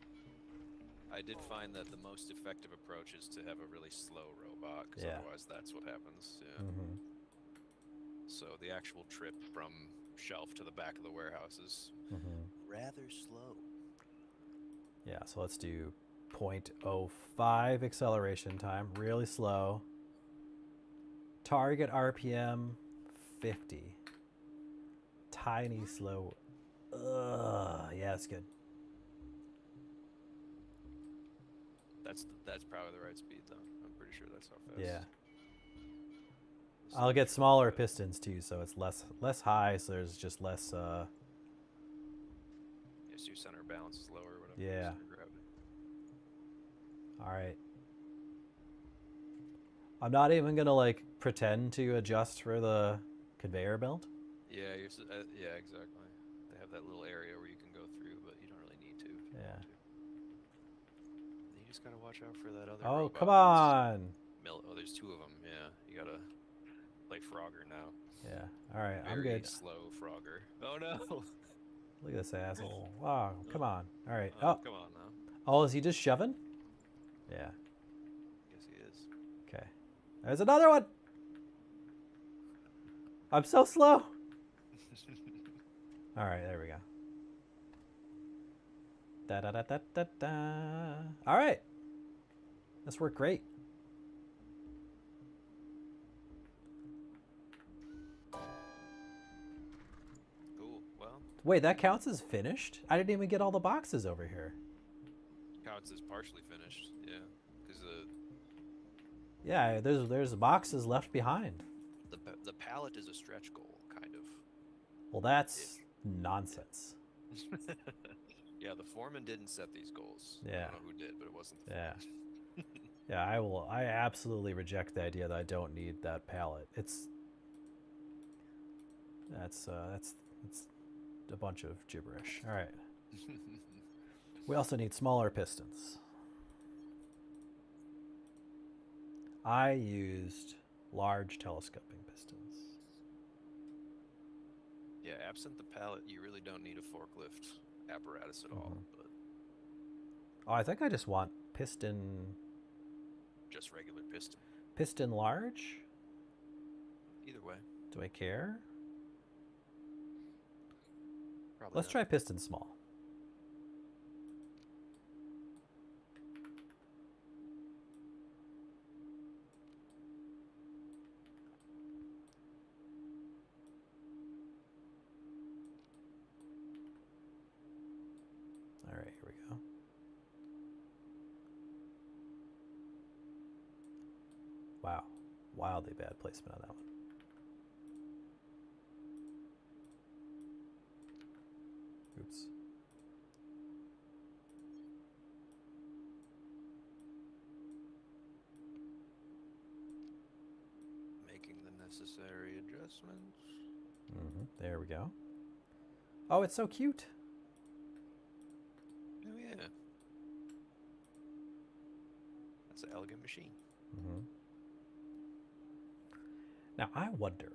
I did find that the most effective approach is to have a really slow robot, because otherwise that's what happens. Yeah.
Mm-hmm.
So the actual trip from shelf to the back of the warehouse is rather slow.
Yeah, so let's do 0.05 acceleration time, really slow. Target RPM 50. Tiny slow. Yeah, that's good.
That's probably the right speed though. I'm pretty sure that's how fast.
Yeah. I'll get smaller pistons too, so it's less high, so there's just less
Yes, your center of balance is lower or whatever.
Yeah.
Center of gravity.
All right. I'm not even gonna like pretend to adjust for the conveyor belt.
Yeah, yeah, exactly. They have that little area where you can go through, but you don't really need to. If you want to. You just gotta watch out for that other.
Oh,
robot
come on!
Oh, there's two of them. Yeah, you gotta play Frogger now.
Yeah. All right,
Very
I'm good.
slow Frogger. Oh no!
Look at this asshole! Wow, come on! All right.
Oh, come on now.
Oh, is he just shoving? Yeah.
Yes, he is.
Okay. There's another one. I'm so slow. All right, there we go. Da da da da da da. All right. This worked great.
Cool. Well.
Wait, that counts as finished? I didn't even get all the boxes over here.
Counts as partially finished. Yeah, because
Yeah, there's boxes left behind.
the pallet is a stretch goal, kind of.
Well, that's nonsense.
Yeah, the foreman didn't set these goals.
Yeah.
I don't know who did, but it wasn't the
Yeah.
foreman.
Yeah, I absolutely reject the idea that I don't need that pallet. That's a bunch of gibberish. All right. We also need smaller pistons. I used large telescoping pistons.
Yeah, absent the pallet, you really don't need a forklift apparatus at all. But
Oh, I think I just want piston.
Just regular piston.
Piston large?
Either way.
Do I care?
Probably
Let's
not.
try piston small. All right, here we go. Wow, wildly bad placement on that one. Oops.
Making the necessary adjustments.
There we go. Oh, it's so cute.
Oh yeah. That's an elegant machine.
Now I wonder.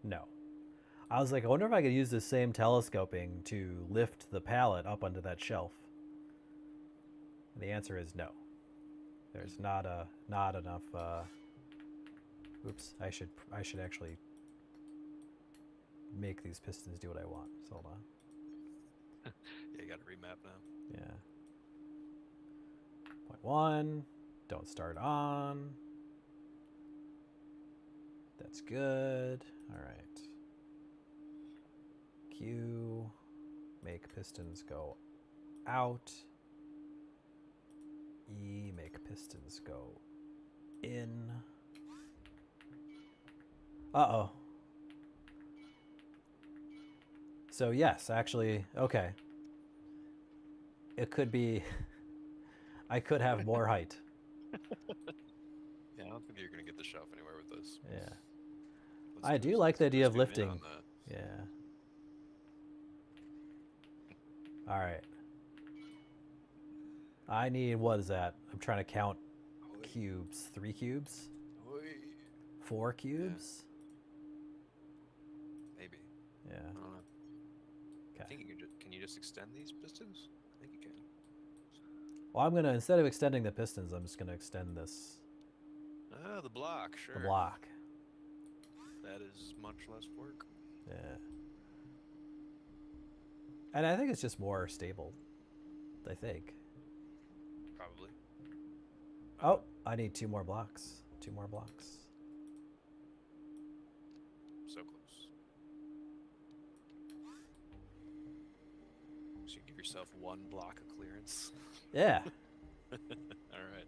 No. I was like, I wonder if I could use the same telescoping to lift the pallet up onto that shelf. And the answer is no. There's not enough. Oops, I should actually make these pistons do what I want. So hold on.
Yeah, you got to remap now.
Yeah. Point 1. Don't start on. That's good. All right. Q. make pistons go out. E, make pistons go in. Uh-oh. So yes, actually, okay. It could be, I could have more height.
Yeah, I don't think you're gonna get the shelf anywhere with this.
Yeah.
Let's
I do like the idea of
zoom in
lifting.
on that.
Yeah. All right. I need, what is that? I'm trying to count cubes. 3 cubes? 4 cubes?
Maybe.
Yeah.
I don't know. I
Okay.
think you can you just extend these pistons? I think you can.
Well, I'm going to, instead of extending the pistons, I'm just going to extend this,
Ah, the block, sure.
the block.
That is much less work.
Yeah. And I think it's just more stable. I think.
Probably.
Oh, I need 2 more blocks. 2 more blocks.
So close. So you give yourself 1 block of clearance.
Yeah.
All right.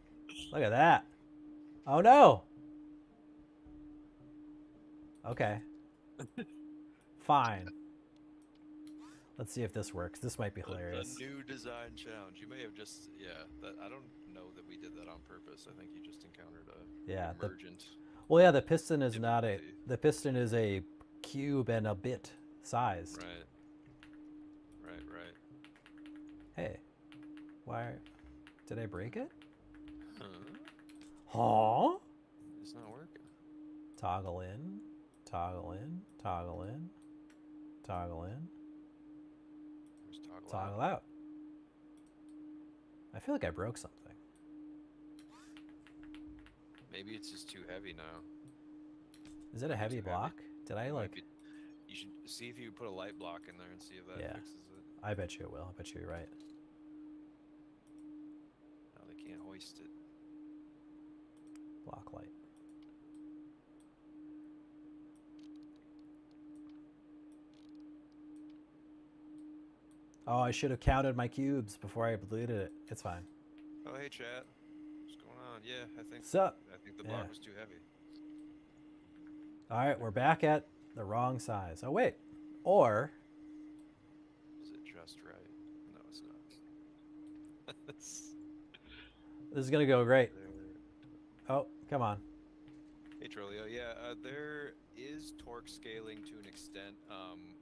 Look at that. Oh no. Okay. Fine. Let's see if this works. This might be hilarious.
The new design challenge. You may have just, I don't know that we did that on purpose. I think you just encountered a emergent.
Well, yeah, the piston is not a, the piston is a cube and a bit sized.
Right.
Hey, why, did I break it?
Huh?
Huh?
It's not working.
Toggle in, toggle in, toggle in, toggle in.
There's
Toggle out. I feel like I broke something.
Maybe it's just too heavy now.
Is it a heavy block? Did I like?
You should see if you put a light block in there and see if that fixes it.
I bet you it will. I bet you're right.
No, they can't hoist it.
Block light. Oh, I should have counted my cubes before I deleted it. It's fine.
Oh, hey, chat. What's going on? Yeah, I think the block was too heavy.
All right, we're back at the wrong size. Oh, wait. Or...
Is it just right? No, it's not.
This is going to go great. Oh, come on.
Hey, Trolio. Yeah, there is torque scaling to an extent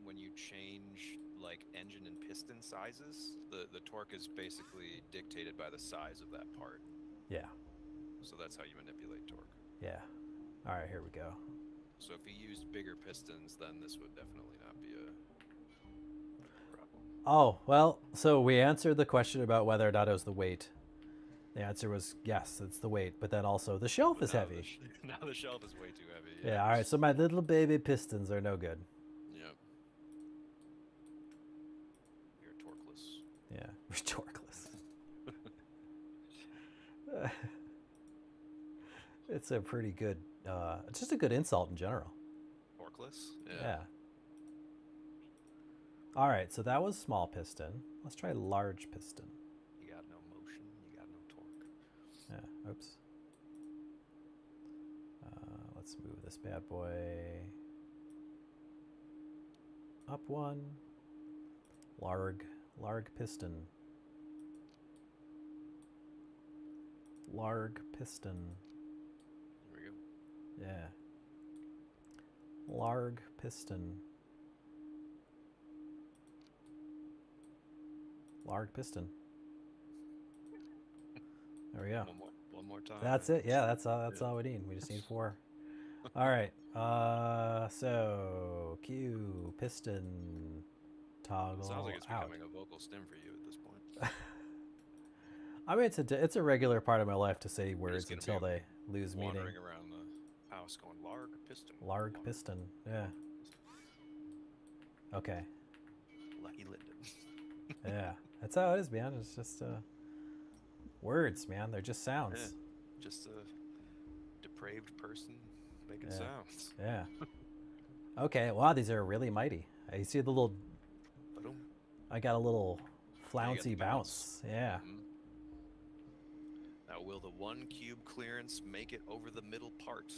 when you change like engine and piston sizes. The torque is basically dictated by the size of that part.
Yeah.
So that's how you manipulate torque.
Yeah. All right, here we go.
So if you used bigger pistons, then this would definitely not be a problem.
Oh, well, so we answered the question about whether or not it was the weight. The answer was yes, it's the weight, but then also the shelf is heavy.
Now the shelf is way too heavy.
Yeah, all right, so my little baby pistons are no good.
Yep. You're torqueless.
Yeah, torqueless. It's a pretty good, it's just a good insult in general.
Torqueless?
Yeah. All right, so that was small piston. Let's try large piston.
You got no motion, you got no torque.
Yeah, oops. Let's move this bad boy up 1. Larg piston. Larg piston.
There we go.
Yeah. Larg piston. Larg piston. There we go.
One more time.
That's it. Yeah, that's all we need. We just need 4. All right. So Q piston toggle.
It sounds like it's
out.
becoming a vocal stim for you at this point.
I mean, it's a regular part of my life to say words until they lose meaning.
Wandering around the house going larg piston.
Larg piston. Yeah. Okay.
Lucky Linden.
Yeah, that's how it is, man. It's just words, man. They're just sounds.
Yeah. Just a depraved person making sounds.
Yeah. Okay. Wow, these are really mighty. I see the little.
Ba-dum.
I got a little
Yeah, you got the
flouncy bounce. Yeah.
Mhm. Now, will the 1 cube clearance make it over the middle part?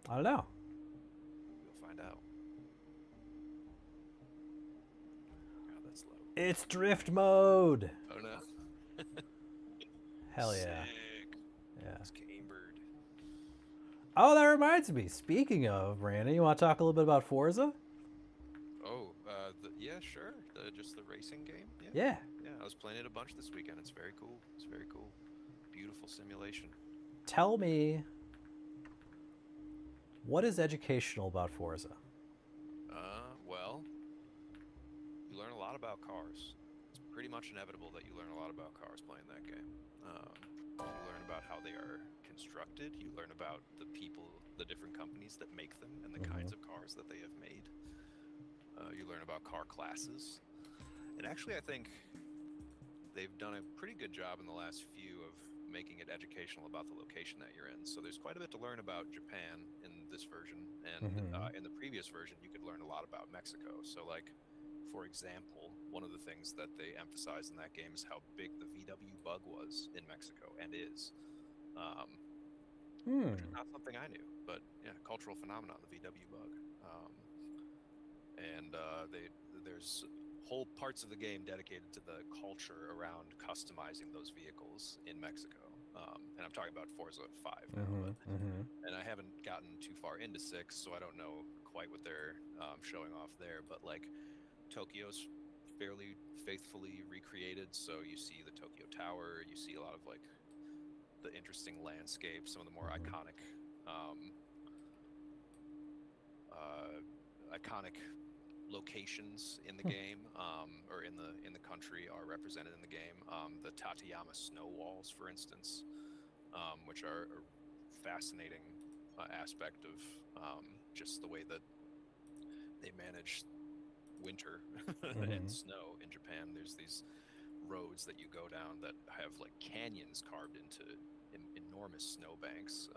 I don't know.
We'll find out. God, that's low.
It's drift mode.
Oh no.
Hell yeah.
Sick.
Yeah.
It's Cambered.
Oh, that reminds me. Speaking of, Brandon, you want to talk a little bit about Forza?
Oh, yeah, sure. Just the racing game. Yeah.
Yeah.
Yeah, I was playing it a bunch this weekend. It's very cool. It's very cool. Beautiful simulation.
Tell me, what is educational about Forza?
Well, you learn a lot about cars. It's pretty much inevitable that you learn a lot about cars playing that game. You learn about how they are constructed. You learn about the people, the different companies that make them, and the kinds of cars that they have made. You learn about car classes. And actually, I think they've done a pretty good job in the last few of making it educational about the location that you're in. So there's quite a bit to learn about Japan in this version. And in the previous version, you could learn a lot about Mexico. So like, for example, one of the things that they emphasize in that game is how big the VW bug was in Mexico and is. Which is not something I knew, but yeah, cultural phenomenon, the VW bug. There's whole parts of the game dedicated to the culture around customizing those vehicles in Mexico. And I'm talking about Forza 5 now, and I haven't gotten too far into 6, so I don't know quite what they're showing off there, but like Tokyo's fairly faithfully recreated, so you see the Tokyo Tower, you see a lot of like the interesting landscapes, some of the more iconic locations in the game, or in the country, are represented in the game. The Tateyama snow walls, for instance, which are a fascinating aspect of just the way that they manage winter and snow in Japan. There's these roads that you go down that have like canyons carved into enormous snowbanks.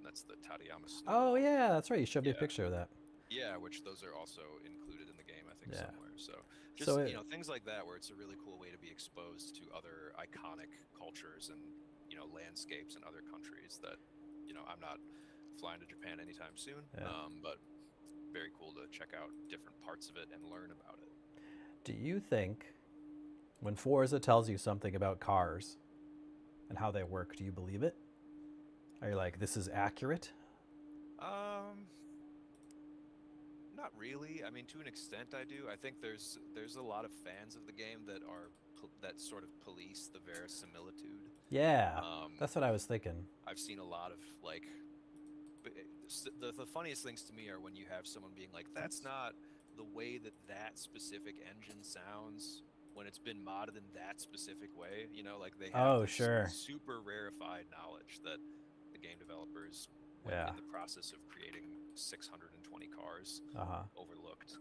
That's the Tateyama snow
Oh,
wall.
yeah, that's right. You showed me a picture of that.
Yeah, which those are also included in the game, I think, somewhere. So just, things like that, where it's a really cool way to be exposed to other iconic cultures and, landscapes in other countries that, I'm not flying to Japan anytime soon, but very cool to check out different parts of it and learn about it.
Do you think when Forza tells you something about cars and how they work, do you believe it? Are you like, this is accurate?
Not really. I mean, to an extent, I do. I think there's a lot of fans of the game that that sort of police the verisimilitude.
Yeah, that's what I was thinking.
I've seen a lot of like, the funniest things to me are when you have someone being like, "That's not the way that specific engine sounds when it's been modded in that specific way." Like they have this super rarefied knowledge that the game developers, when in the process of creating 620 cars, overlooked.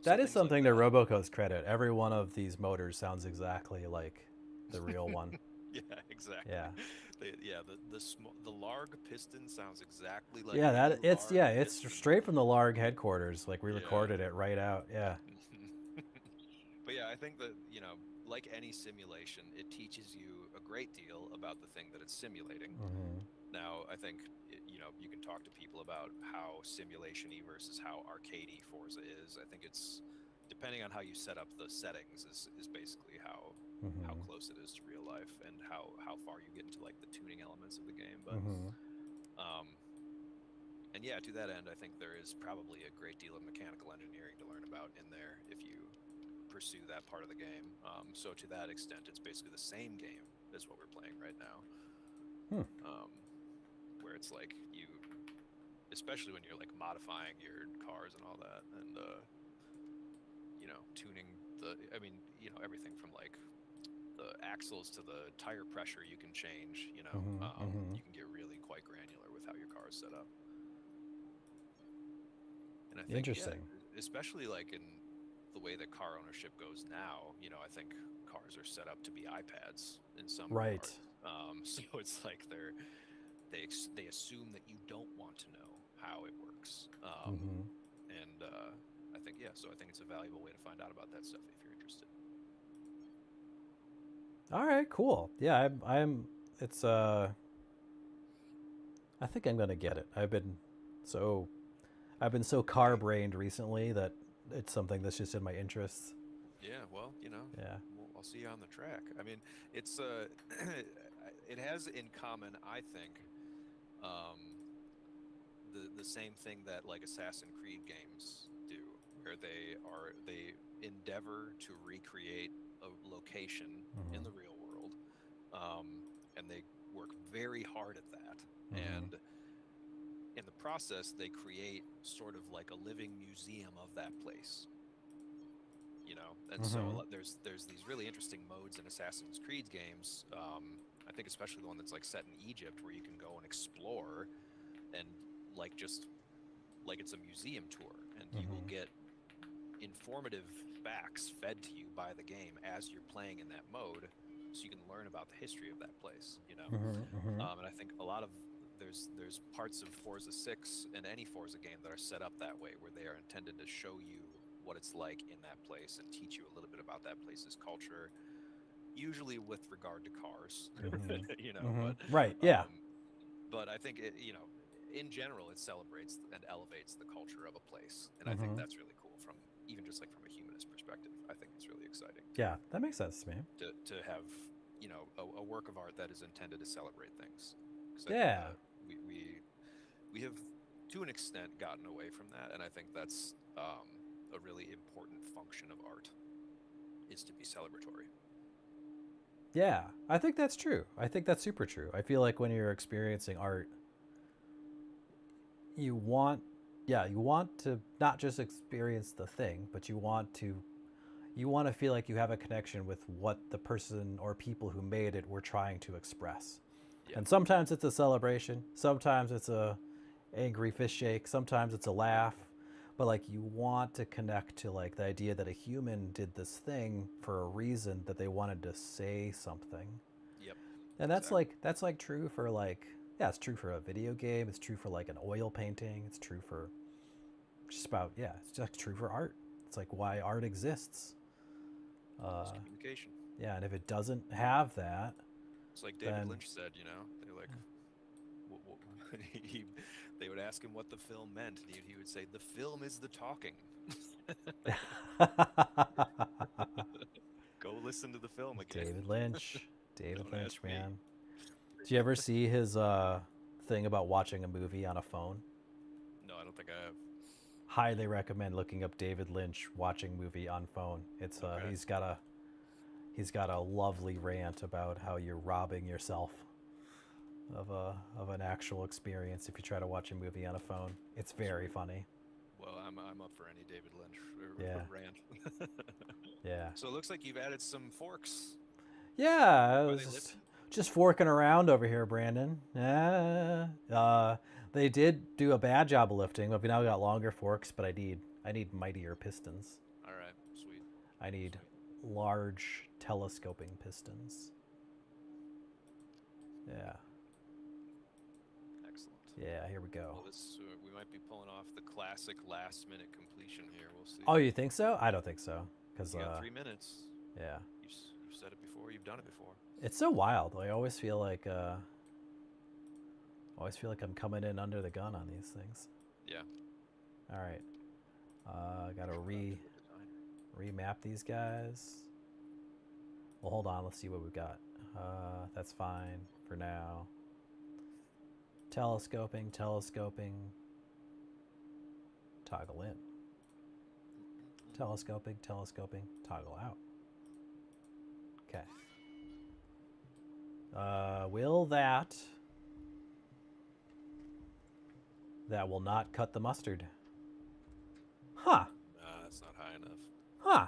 That is something to Roboco's credit. Every one of these motors sounds exactly like the real one.
Yeah, exactly.
Yeah.
The Larg piston sounds exactly like
it's straight from the Larg headquarters. Like we recorded it right out. Yeah.
But yeah, I think that like any simulation, it teaches you a great deal about the thing that it's simulating. Now, I think you can talk to people about how simulation-y versus how arcadey Forza is. I think it's depending on how you set up the settings is basically how close it is to real life and how far you get into like the tuning elements of the game. But and yeah, to that end, I think there is probably a great deal of mechanical engineering to learn about in there if you pursue that part of the game. So to that extent, it's basically the same game as what we're playing right now. Where it's like especially when you're like modifying your cars and all that, and tuning everything from like the axles to the tire pressure you can change. You can get really quite granular with how your car is set up. And I think,
interesting,
especially like in the way that car ownership goes now, I think cars are set up to be iPads in some regard. So it's like they assume that you don't want to know how it works. And think so. I think it's a valuable way to find out about that stuff if you're interested.
All right, cool. Yeah, I'm it's I think I'm gonna get it. So I've been so car brained recently that it's something that's just in my interests.
Yeah, well,
Yeah.
I'll see you on the track. I mean, it's it has in common, I think, um, the same thing that like Assassin's Creed games do, where they endeavor to recreate a location in the real world, and they work very hard at that. And in the process, they create sort of like a living museum of that place. And so there's these really interesting modes in Assassin's Creed games. I think especially the one that's like set in Egypt, where you can go and explore, and like just like it's a museum tour, and you will get informative facts fed to you by the game as you're playing in that mode, so you can learn about the history of that place. And I think a lot of there's parts of Forza 6 and any Forza game that are set up that way, where they are intended to show you what it's like in that place and teach you a little bit about that place's culture, usually with regard to cars. But
Right. Yeah.
But I think in general, it celebrates and elevates the culture of a place, and I think that's really cool from even just like from a humanist perspective. I think it's really exciting.
Yeah, that makes sense to me.
To have a work of art that is intended to celebrate things.
Yeah.
We have to an extent gotten away from that, and I think that's a really important function of art, is to be celebratory.
Yeah, I think that's true. I think that's super true. I feel like when you're experiencing art, you want to not just experience the thing, but you want to feel like you have a connection with what the person or people who made it were trying to express. Yeah. And sometimes it's a celebration, sometimes it's a angry fist shake, sometimes it's a laugh, but like you want to connect to like the idea that a human did this thing for a reason, that they wanted to say something.
Yep.
And that's like true for like, yeah, it's true for a video game, it's true for like an oil painting, it's true for just about, yeah, it's just true for art. It's like why art exists.
It's communication.
Yeah, and if it doesn't have that,
it's like David Lynch said, they're like, they would ask him what the film meant, and he would say, "The film is the talking." Go listen to the film again.
David Lynch, man. Did you ever see his thing about watching a movie on a phone?
No, I don't think I have.
Highly recommend looking up David Lynch watching movie on phone. It's okay. He's got a lovely rant about how you're robbing yourself of an actual experience if you try to watch a movie on a phone. It's very funny.
Well, I'm up for any David Lynch rant.
Yeah.
So it looks like you've added some forks.
Yeah, I was just forking around over here, Brandon. They did do a bad job of lifting, but we now got longer forks. But I need mightier pistons.
All right, sweet.
I need large telescoping pistons. Yeah.
Excellent.
Yeah, here we go.
Well, we might be pulling off the classic last-minute completion here. We'll see.
Oh, you think so? I don't think so. Because
you got 3 minutes.
Yeah.
You've said it before. You've done it before.
It's so wild. I always feel like I'm coming in under the gun on these things.
Yeah.
All right. Gotta remap these guys. Well, hold on. Let's see what we've got. That's fine for now. Telescoping. Toggle in. Telescoping. Toggle out. Okay. Will that will not cut the mustard. Huh.
That's not high enough.
Huh.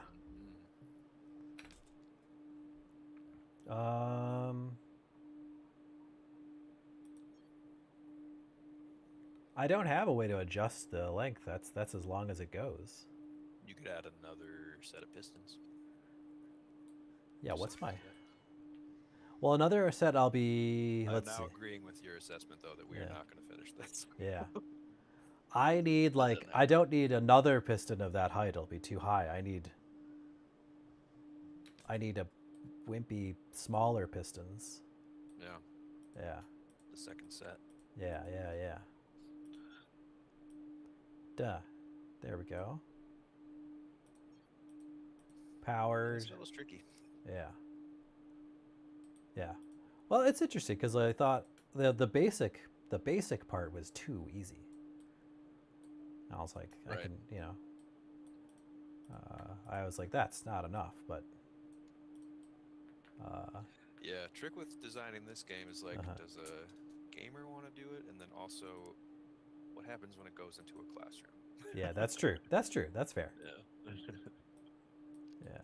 I don't have a way to adjust the length. That's as long as it goes.
You could add another set of pistons.
Yeah, what's my... Well, another set I'll be...
I'm now agreeing with your assessment, though, that we are not going to finish this.
Yeah. I need
But then
like I don't need another piston of that height. It'll be too high. I need a wimpy smaller pistons.
yeah,
Yeah.
the second set.
Yeah, yeah, yeah. Duh. There we go.
Yeah, this
Powered.
feels tricky.
Yeah. Yeah. Well, it's interesting because I thought the basic part was too easy. I was like, I
Right.
can, I was like, that's not enough. But uh,
Yeah, trick with designing this game is like,
uh-huh.
does a gamer want to do it? And then also, what happens when it goes into a classroom?
Yeah, that's true. That's true. That's fair.
Yeah.
Yeah.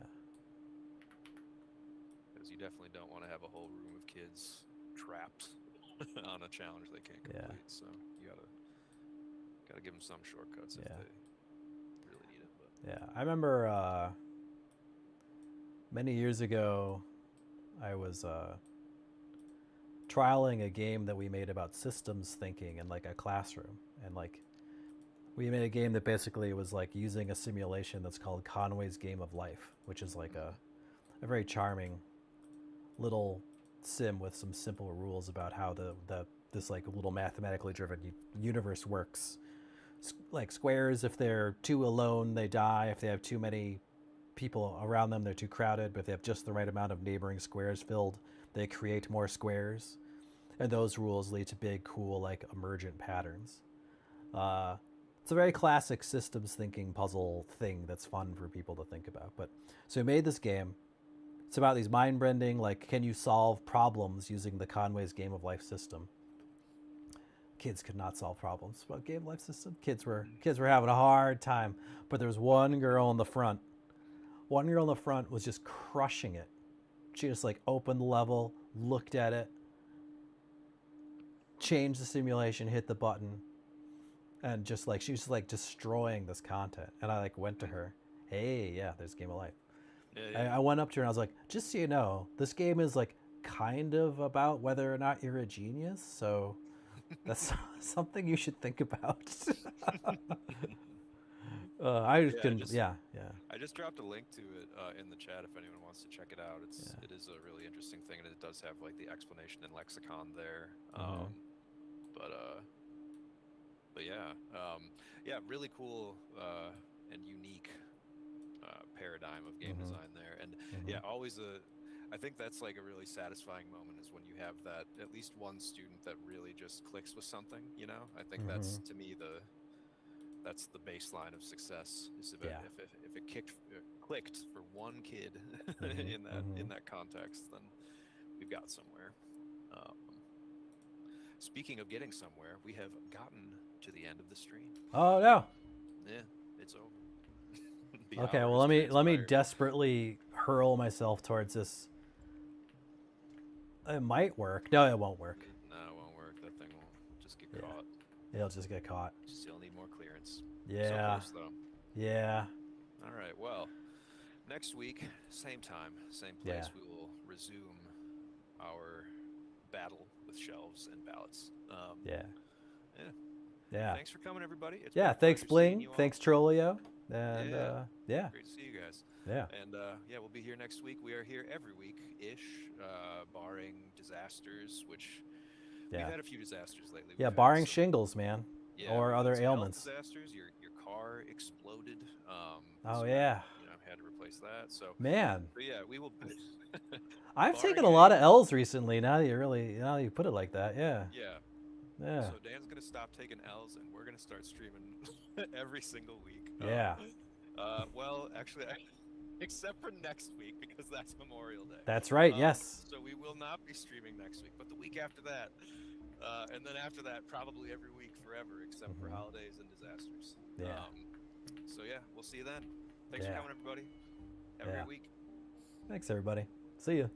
Because you definitely don't want to have a whole room of kids trapped on a challenge they can't
Yeah.
complete. So you gotta give them some shortcuts if
Yeah.
they really need it. But
Yeah. I remember many years ago, I was trialing a game that we made about systems thinking in like a classroom, and like we made a game that basically was like using a simulation that's called Conway's Game of Life, which is like a very charming little sim with some simple rules about how the this like little mathematically driven universe works. Like squares, if they're too alone, they die. If they have too many people around them, they're too crowded. But if they have just the right amount of neighboring squares filled, they create more squares. And those rules lead to big, cool, like emergent patterns. Uh, it's a very classic systems thinking puzzle thing that's fun for people to think about. But so we made this game. It's about these mind bending, like, can you solve problems using the Conway's Game of Life system? Kids could not solve problems about game of life system. Kids were having a hard time. But there was one girl in the front. One girl in the front was just crushing it. She just like opened the level, looked at it, changed the simulation, hit the button, and just like she was like destroying this content. And I like went to her, hey, yeah, there's Game of Life.
yeah.
I went up to her and I was like, just so you know, this game is like kind of about whether or not you're a genius. So that's something you should think about. I just
Yeah,
couldn't. Yeah, yeah,
I just dropped a link to it in the chat if anyone wants to check it out.
yeah.
It is a really interesting thing, and it does have like the explanation and lexicon there.
Mm-hmm.
But yeah, yeah, really cool and unique paradigm of game
Mm-hmm.
design there. And
Mm-hmm.
yeah, always I think that's like a really satisfying moment is when you have that at least one student that really just clicks with something. I think that's to me that's the baseline of success. Is if
Yeah.
it clicked for one kid in that context, then we've got somewhere. Um, Speaking of getting somewhere, we have gotten to the end of the stream.
Oh no.
Yeah, it's over. The
Okay,
hour
well
has
let me
transpired.
desperately hurl myself towards this. It might work. No, it won't work.
No, it won't work. That thing will just get
Yeah.
caught.
It'll just get caught.
Still need more clearance.
Yeah.
So close, though.
Yeah.
All right. Well, next week, same time, same place,
Yeah.
we will resume our battle with shelves and ballots.
Yeah.
Yeah.
Yeah.
Thanks for coming, everybody. It's
Yeah.
been a
Thanks,
pleasure seeing
Bling.
you all.
Thanks, Trolio. And
Yeah.
yeah.
Great to see you guys.
Yeah.
And yeah, we'll be here next week. We are here every week-ish, barring disasters, which we've
Yeah.
had a few disasters lately.
Yeah.
We've had
Barring
some-
shingles, man.
yeah,
Or
we've had
other
some health
ailments.
disasters. Your car exploded.
Oh,
so
yeah.
had to replace that. So
Man.
yeah, we will.
I've taken a
barring
lot of
any-
L's recently. Now you put it like that. Yeah.
Yeah.
Yeah.
So Dan's gonna stop taking L's, and we're gonna start streaming every single week.
Yeah.
Well, actually, except for next week because that's Memorial Day.
That's right. Yes.
So we will not be streaming next week, but the week after that, and then after that, probably every week forever, except for holidays and disasters.
Yeah.
So yeah, we'll see you then. Thanks
Yeah.
for coming, everybody. Have a
Yeah.
great week.
Thanks, everybody. See you.